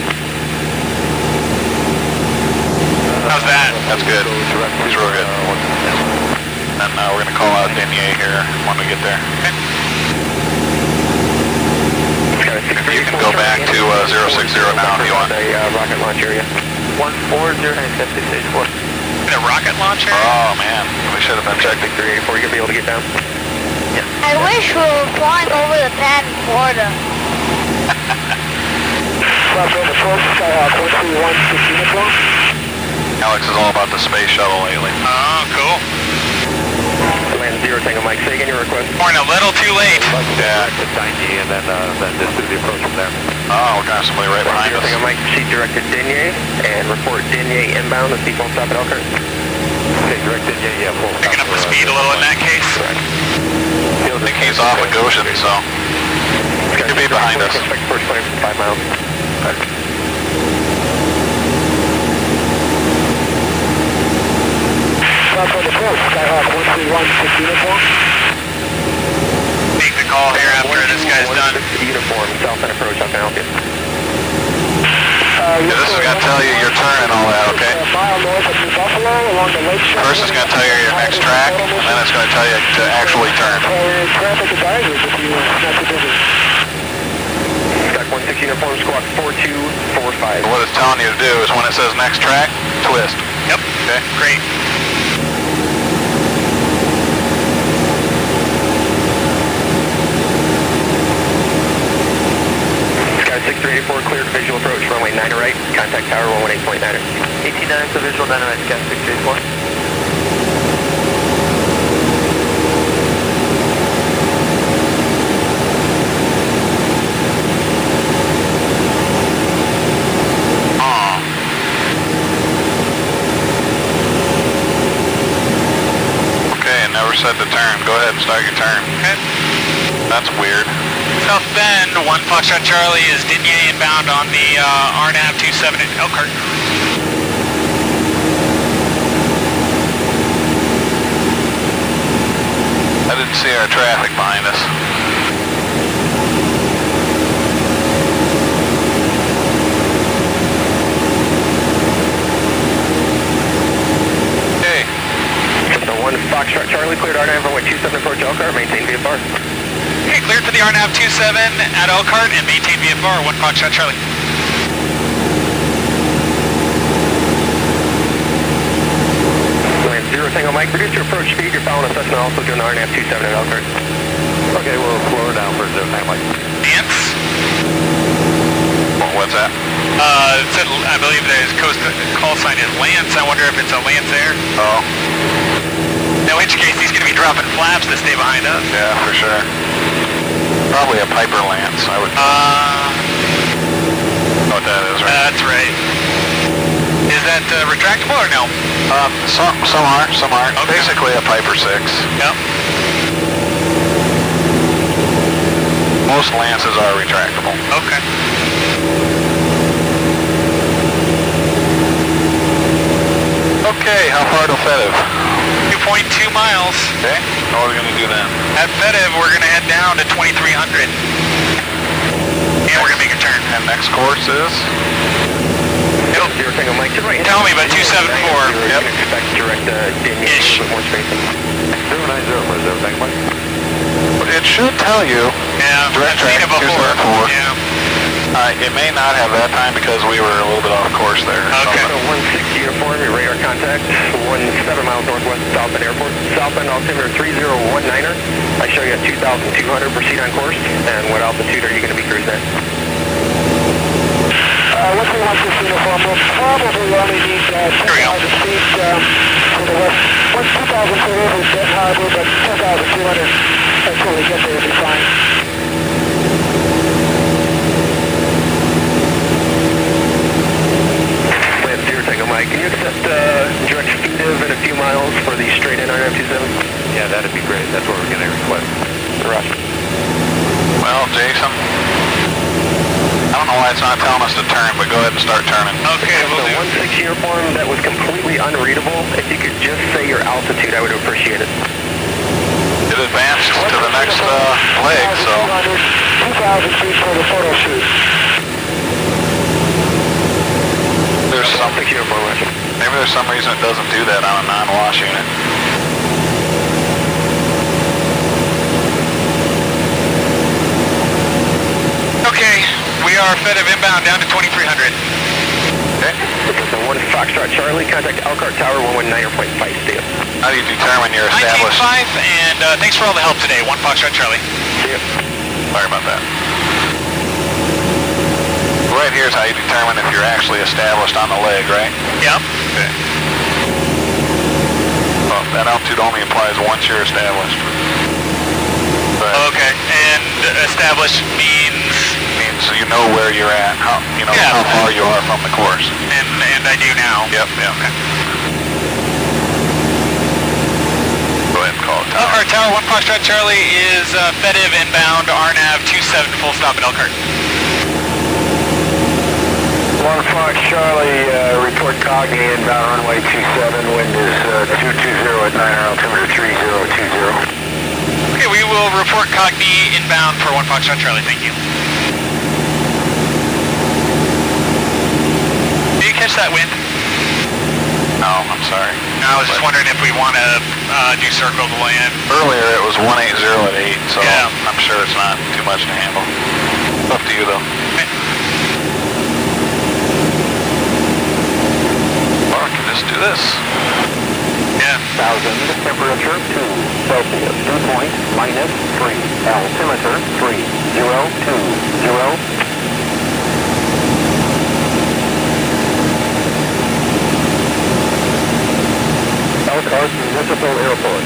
[SPEAKER 1] How's that?
[SPEAKER 3] That's good. It's real good. And we're going to call out Denier here when we get there. If you can go back to 060 now if you want.
[SPEAKER 4] Rocket launch area.
[SPEAKER 7] 140, stage 4.
[SPEAKER 1] In a rocket launcher?
[SPEAKER 3] Oh man, we should have been checking.
[SPEAKER 4] 384, you're going to be able to get down.
[SPEAKER 5] I wish we were flying over the pad in Florida.
[SPEAKER 3] Alex is all about the space shuttle lately.
[SPEAKER 1] Oh, cool.
[SPEAKER 4] Land 0 Tango Mike, say again your request.
[SPEAKER 1] Born a little too late.
[SPEAKER 3] Yeah.
[SPEAKER 2] To Tiny and then just do the approach from there.
[SPEAKER 3] Oh, we're going to have somebody right behind
[SPEAKER 4] 0
[SPEAKER 3] us.
[SPEAKER 4] Tango Mike, proceed direct to Denier and report Denier inbound with people stop at Elkhart.
[SPEAKER 2] Okay, direct Denier, yeah, full stop.
[SPEAKER 1] Picking up the speed a little in that case.
[SPEAKER 3] I think he's off of Goshen, so he'll be behind us.
[SPEAKER 4] Expect first plane for 5 miles.
[SPEAKER 1] Take the call here after this guy's done.
[SPEAKER 4] Uniform, southbound approach, I'll help you.
[SPEAKER 3] Yeah, this is going to tell you your turn and all that, okay? First it's going to tell you your next track, and then it's going to tell you to actually turn.
[SPEAKER 4] Stack 16 uniform, squawk 4245.
[SPEAKER 3] What it's telling you to do is when it says next track, twist.
[SPEAKER 1] Yep.
[SPEAKER 3] Okay?
[SPEAKER 1] Great.
[SPEAKER 4] Sky 6384, cleared visual approach, runway 9 right, contact tower 118.9.
[SPEAKER 7] 18.9 to visual, 9 right, Sky 6384.
[SPEAKER 3] Never said to turn. Go ahead and start your turn.
[SPEAKER 1] Okay.
[SPEAKER 3] That's weird.
[SPEAKER 1] South Bend, 1 Foxtrot Charlie is Denier inbound on the RNAV 27 at Elkhart.
[SPEAKER 3] I didn't see our traffic behind us. Okay.
[SPEAKER 4] So 1 Foxtrot Charlie, cleared RNAV runway 27 approach Elkhart, maintain VFR.
[SPEAKER 1] Okay, cleared for the RNAV 27 at Elkhart and maintain VFR, 1 Foxtrot Charlie.
[SPEAKER 4] Land 0 Tango Mike, reduce your approach speed, you're following a Cessna also doing the RNAV 27 at Elkhart.
[SPEAKER 2] Okay, we'll slow her down for 0 Tango Mike.
[SPEAKER 1] Dance.
[SPEAKER 3] Well,
[SPEAKER 1] It said, I believe his call sign is Lance. I wonder if it's a Lance Air.
[SPEAKER 3] Oh,
[SPEAKER 1] In which case, he's going to be dropping flaps to stay behind us.
[SPEAKER 3] yeah, for sure. Probably a Piper Lance, I would know what that is, right?
[SPEAKER 1] That's right. Is that retractable or no?
[SPEAKER 3] Some are.
[SPEAKER 1] Okay.
[SPEAKER 3] Basically a Piper 6.
[SPEAKER 1] Yep.
[SPEAKER 3] Most Lances are retractable.
[SPEAKER 1] Okay.
[SPEAKER 3] Okay, how far to Fetiv?
[SPEAKER 1] 2.2 miles.
[SPEAKER 3] Okay, what are we gonna do then?
[SPEAKER 1] At Fetiv, we're going to head down to 2300. And we're going to make a turn.
[SPEAKER 3] And next course is?
[SPEAKER 4] Zero Tango Mike, to the right.
[SPEAKER 1] Tell me about 274.
[SPEAKER 4] You
[SPEAKER 3] Yep.
[SPEAKER 4] can expect direct Daniel, a
[SPEAKER 1] Ish.
[SPEAKER 4] little bit more space.
[SPEAKER 2] 090 for Zero Tango Mike.
[SPEAKER 3] It should tell you.
[SPEAKER 1] Yeah,
[SPEAKER 3] Direct
[SPEAKER 1] I've seen it
[SPEAKER 3] track,
[SPEAKER 1] before.
[SPEAKER 3] 274.
[SPEAKER 1] Yeah.
[SPEAKER 3] It may not have that time because we were a little bit off course there.
[SPEAKER 1] Okay.
[SPEAKER 4] So 160 uniform, your radar contact, 17 miles northwest of Southbend Airport. Southbend altimeter 3019er. I show you at 2,200, proceed on course. And what altitude are you going to be cruising at?
[SPEAKER 6] 13160 uniform, we'll probably only need 10,000 feet to the west. 2,000 feet over Denton Harbor, but 10,200 until we get there will be fine.
[SPEAKER 4] Land Zero Tango Mike, can you accept direct Fetiv in a few miles for the straight in RNF27?
[SPEAKER 2] Yeah, that'd be great. That's what we're going to request.
[SPEAKER 4] Roger.
[SPEAKER 3] Well, Jason, I don't know why it's not telling us to turn, but go ahead and start turning.
[SPEAKER 1] Okay, we'll
[SPEAKER 4] The
[SPEAKER 1] do.
[SPEAKER 4] 16 uniform, that was completely unreadable. If you could just say your altitude, I would appreciate it.
[SPEAKER 3] It advanced to the next leg, so
[SPEAKER 6] 2,000 feet for the photo shoot.
[SPEAKER 3] there's some,
[SPEAKER 4] 16 uniform, Roger.
[SPEAKER 3] maybe there's some reason it doesn't do that on a non-wash unit.
[SPEAKER 1] Okay, we are Fetiv inbound down to 2300.
[SPEAKER 3] Okay.
[SPEAKER 4] This is the 1 Foxtrot Charlie, contact Elkhart Tower 119.5 stay up.
[SPEAKER 3] How do you determine you're established?
[SPEAKER 1] 19.5, and thanks for all the help today. 1 Foxtrot Charlie.
[SPEAKER 4] See ya.
[SPEAKER 3] Sorry about that. Right here is how you determine if you're actually established on the leg, right?
[SPEAKER 1] Yep.
[SPEAKER 3] Okay. Well, that altitude only applies once you're established. But
[SPEAKER 1] Okay, and established means,
[SPEAKER 3] means you know where you're at, how
[SPEAKER 1] Yeah.
[SPEAKER 3] how far you are from the course.
[SPEAKER 1] and I do now.
[SPEAKER 3] Yep, yep. Go ahead and call it.
[SPEAKER 1] Elkhart Tower, 1 Foxtrot Charlie is Fetiv inbound, RNAV 27, full stop at Elkhart.
[SPEAKER 6] 1 Fox Charlie, report Cogni inbound runway 27, wind is 220 at 9 altimeter 3020.
[SPEAKER 1] Okay, we will report Cogni inbound for 1 Foxtrot Charlie, thank you. Did you catch that wind?
[SPEAKER 3] No, I'm sorry.
[SPEAKER 1] I was just wondering if we want to do circle to land.
[SPEAKER 3] Earlier it was 180 at 8, so
[SPEAKER 1] Yeah.
[SPEAKER 3] I'm sure it's not too much to handle. Up to you though. Or I can just do this.
[SPEAKER 1] Yeah.
[SPEAKER 6] 1000, temperature 2 Celsius, dew point -3, altimeter 3020. Elkhart Municipal Airport,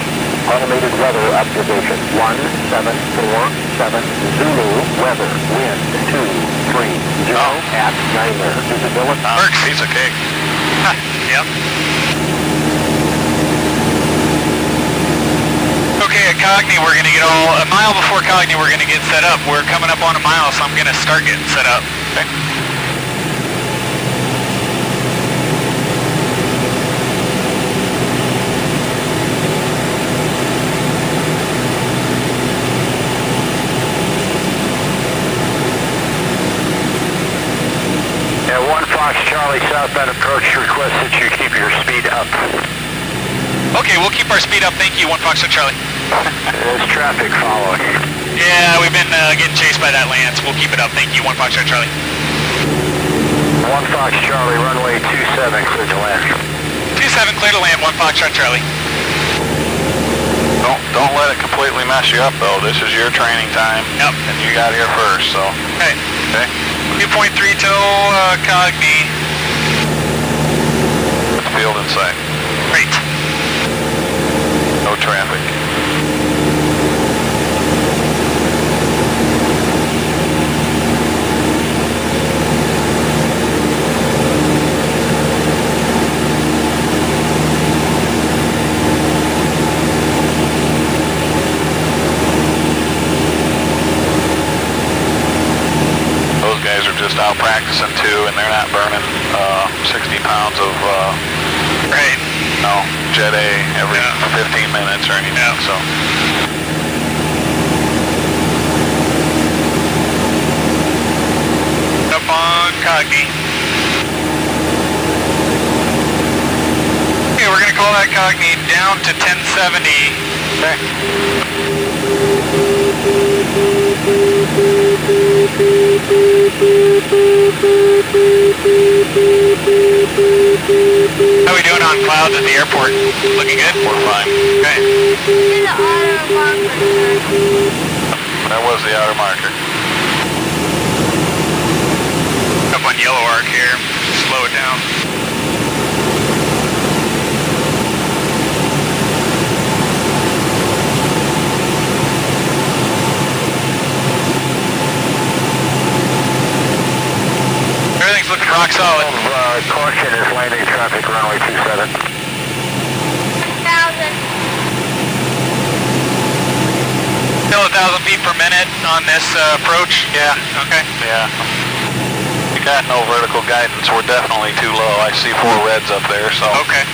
[SPEAKER 6] automated weather observation 1747 Zulu, weather, wind 230 at 9er, visibility.
[SPEAKER 1] Works.
[SPEAKER 3] Piece of cake.
[SPEAKER 1] Yep. Okay, at Cogni, we're going to get a mile before Cogni, we're going to get set up. We're coming up on a mile, so I'm going to start getting set up.
[SPEAKER 3] Okay.
[SPEAKER 6] At 1 Fox Charlie, southbound approach, request that you keep your speed up.
[SPEAKER 1] Okay, we'll keep our speed up. Thank you, 1 Foxtrot Charlie.
[SPEAKER 6] There's traffic following.
[SPEAKER 1] Yeah, we've been getting chased by that Lance. We'll keep it up. Thank you, 1 Foxtrot Charlie.
[SPEAKER 6] 1 Fox Charlie, runway 27, clear to land.
[SPEAKER 1] 27, clear to land, 1 Foxtrot Charlie.
[SPEAKER 3] Don't let it completely mess you up though. This is your training time.
[SPEAKER 1] Yep.
[SPEAKER 3] And you got here first, so
[SPEAKER 1] Okay.
[SPEAKER 3] okay.
[SPEAKER 1] 2.3 till Cogni.
[SPEAKER 3] Field in sight.
[SPEAKER 1] Great.
[SPEAKER 3] No traffic. Those guys are just out practicing too, and they're not burning 60 pounds of
[SPEAKER 1] Right.
[SPEAKER 3] no Jet A every 15 minutes or anything. So
[SPEAKER 1] up on Cogni. Okay, we're gonna call that Cogni down to 1070.
[SPEAKER 3] okay.
[SPEAKER 1] How we doing on clouds at the airport? Looking good?
[SPEAKER 3] We're fine.
[SPEAKER 1] Okay.
[SPEAKER 5] See the auto marker, sir.
[SPEAKER 3] That was the outer marker.
[SPEAKER 1] Up on yellow arc here. Slow it down. Everything's looking rock solid.
[SPEAKER 2] Caution is landing traffic runway 27.
[SPEAKER 5] 1,000.
[SPEAKER 1] Still 1,000 feet per minute on this approach?
[SPEAKER 3] Yeah.
[SPEAKER 1] Okay.
[SPEAKER 3] Yeah. We got no vertical guidance. We're definitely too low. I see 4 reds up there, so
[SPEAKER 1] Okay.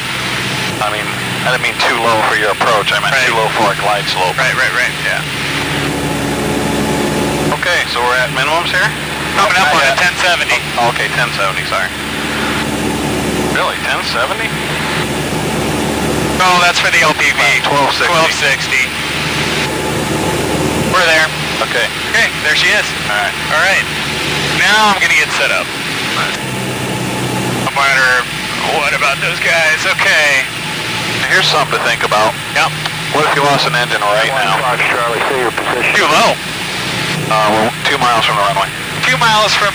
[SPEAKER 3] I mean, I didn't mean too low for your approach. I meant
[SPEAKER 1] Right.
[SPEAKER 3] too low for a glide slope.
[SPEAKER 1] Right, yeah.
[SPEAKER 3] Okay, so we're at minimums here?
[SPEAKER 1] Coming up
[SPEAKER 3] Not
[SPEAKER 1] on a
[SPEAKER 3] yet.
[SPEAKER 1] 1070.
[SPEAKER 3] Oh, okay, 1070, sorry. Really, 1070?
[SPEAKER 1] Oh, that's for the LPV.
[SPEAKER 3] 1260.
[SPEAKER 1] 1260. We're there.
[SPEAKER 3] Okay,
[SPEAKER 1] Okay, there she is.
[SPEAKER 3] alright.
[SPEAKER 1] All right. Now I'm gonna get set up. No matter what about those guys. Okay.
[SPEAKER 3] Here's something to think about.
[SPEAKER 1] Yep.
[SPEAKER 3] What if you lost an engine right now?
[SPEAKER 2] Fox Charlie, say your position.
[SPEAKER 1] Too low.
[SPEAKER 3] We're 2 miles from the runway.
[SPEAKER 1] 2 miles from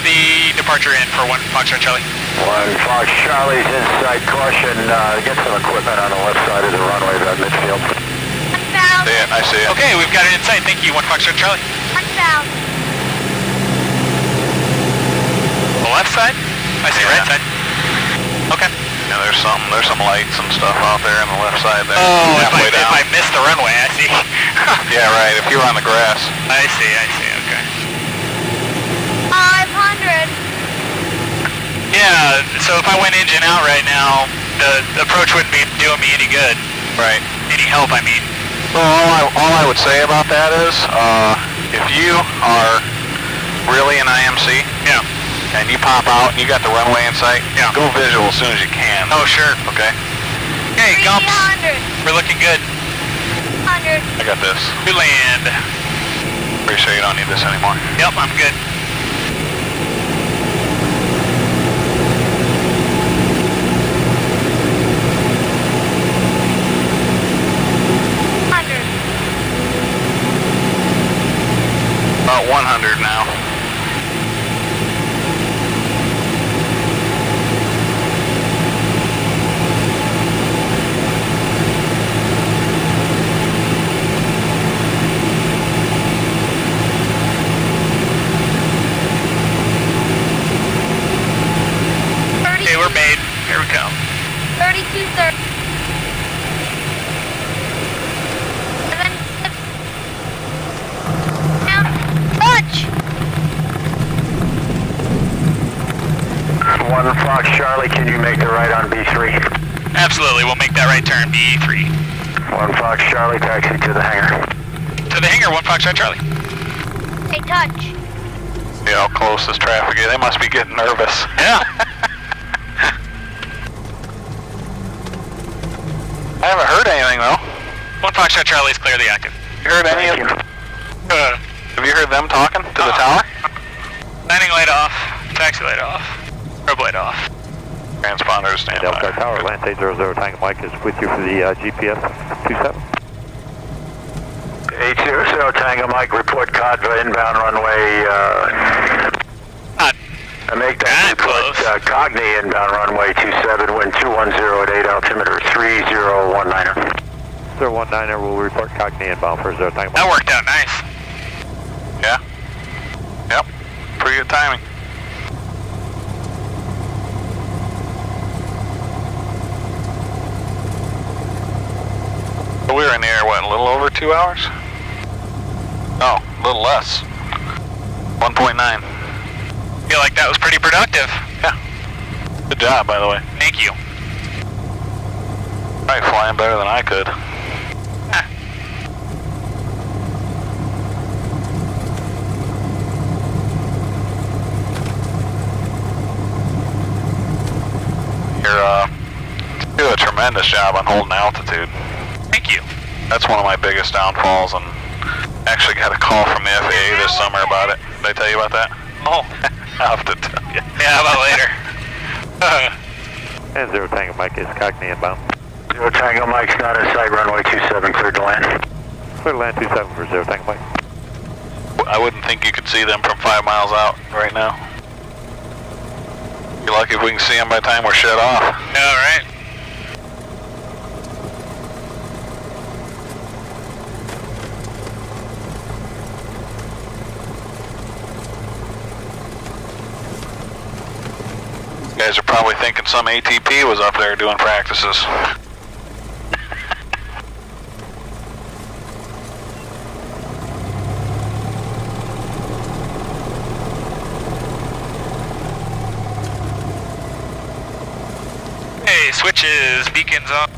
[SPEAKER 1] the departure in for 1 Foxtrot Charlie.
[SPEAKER 2] 1 Fox Charlie's inside caution. Get some equipment on the left side of the runway about midfield.
[SPEAKER 5] 1,000.
[SPEAKER 3] See it, I see it.
[SPEAKER 1] Okay, we've got it in sight. Thank you, 1 Foxtrot Charlie.
[SPEAKER 5] 1,000.
[SPEAKER 1] The left side? I see right
[SPEAKER 3] Yeah.
[SPEAKER 1] side. Okay.
[SPEAKER 3] Yeah, there's some lights and stuff out there on the left side there.
[SPEAKER 1] Oh, if
[SPEAKER 3] Halfway down.
[SPEAKER 1] I missed the runway, I see.
[SPEAKER 3] Yeah, right, if you were on the grass.
[SPEAKER 1] I see, okay.
[SPEAKER 5] 500.
[SPEAKER 1] Yeah, so if I went engine out right now, the approach wouldn't be doing me any good.
[SPEAKER 3] Right.
[SPEAKER 1] Any help, I mean.
[SPEAKER 3] Well, all I would say about that is, if you are really an IMC,
[SPEAKER 1] Yeah.
[SPEAKER 3] and you pop out and you got the runway in sight,
[SPEAKER 1] Yeah.
[SPEAKER 3] go visual as soon as you can.
[SPEAKER 1] Oh, sure.
[SPEAKER 3] Okay?
[SPEAKER 1] Okay, Gumps.
[SPEAKER 5] 300.
[SPEAKER 1] We're looking good.
[SPEAKER 5] 100.
[SPEAKER 3] I got this.
[SPEAKER 1] We land.
[SPEAKER 3] Pretty sure you don't need this anymore.
[SPEAKER 1] Yep, I'm good.
[SPEAKER 3] About 100 now.
[SPEAKER 1] Okay, we're made. Here we come.
[SPEAKER 5] 3230. 7. Now, touch.
[SPEAKER 2] 1 Fox Charlie, can you make the right on B3?
[SPEAKER 1] Absolutely, we'll make that right turn. B3.
[SPEAKER 2] 1 Fox Charlie, taxi to the hangar.
[SPEAKER 1] To the hangar, 1 Foxtrot Charlie.
[SPEAKER 5] Hey, touch.
[SPEAKER 3] See how close this traffic is. They must be getting nervous.
[SPEAKER 1] Yeah.
[SPEAKER 3] I haven't heard anything though.
[SPEAKER 1] 1 Foxtrot Charlie is clearly active.
[SPEAKER 3] You heard any of
[SPEAKER 2] Thank you.
[SPEAKER 3] Have you heard them talking to the tower?
[SPEAKER 1] Landing light off. Taxi light off. Probe light off.
[SPEAKER 3] Transponders stand
[SPEAKER 8] Delta
[SPEAKER 3] by.
[SPEAKER 8] Tower, Atlantic 00 Tango Mike is with you for the GPS 27.
[SPEAKER 2] 800 Tango Mike, report Cadva inbound runway I make that report, Cogney inbound runway 27, wind 210 at 8, altimeter 3019er.
[SPEAKER 8] 019er will report Cogney inbound for 0 Tango Mike.
[SPEAKER 1] That worked out nice.
[SPEAKER 3] Yeah. Yep. Pretty good timing. We were in the air, what, a little over 2 hours? No, a little less. 1.9.
[SPEAKER 1] Feel like that was pretty productive.
[SPEAKER 3] Yeah. Good job, by the way.
[SPEAKER 1] Thank you.
[SPEAKER 3] Probably flying better than I could. You do a tremendous job on holding altitude.
[SPEAKER 1] Thank you.
[SPEAKER 3] That's one of my biggest downfalls, and actually got a call from the FAA this summer about it. Did I tell you about that?
[SPEAKER 1] Oh.
[SPEAKER 3] I'll have to tell you.
[SPEAKER 1] Yeah, how about later?
[SPEAKER 8] And 0 Tango Mike is Cogney inbound.
[SPEAKER 2] 0 Tango Mike's not in sight, runway 27, cleared to land.
[SPEAKER 8] Clear to land 27 for 0 Tango Mike.
[SPEAKER 3] I wouldn't think you could see them from 5 miles out right now. Be lucky if we can see them by the time we're shut off.
[SPEAKER 1] All right.
[SPEAKER 3] You guys are probably thinking some ATP was up there doing practices.
[SPEAKER 1] Hey, switches, beacons on.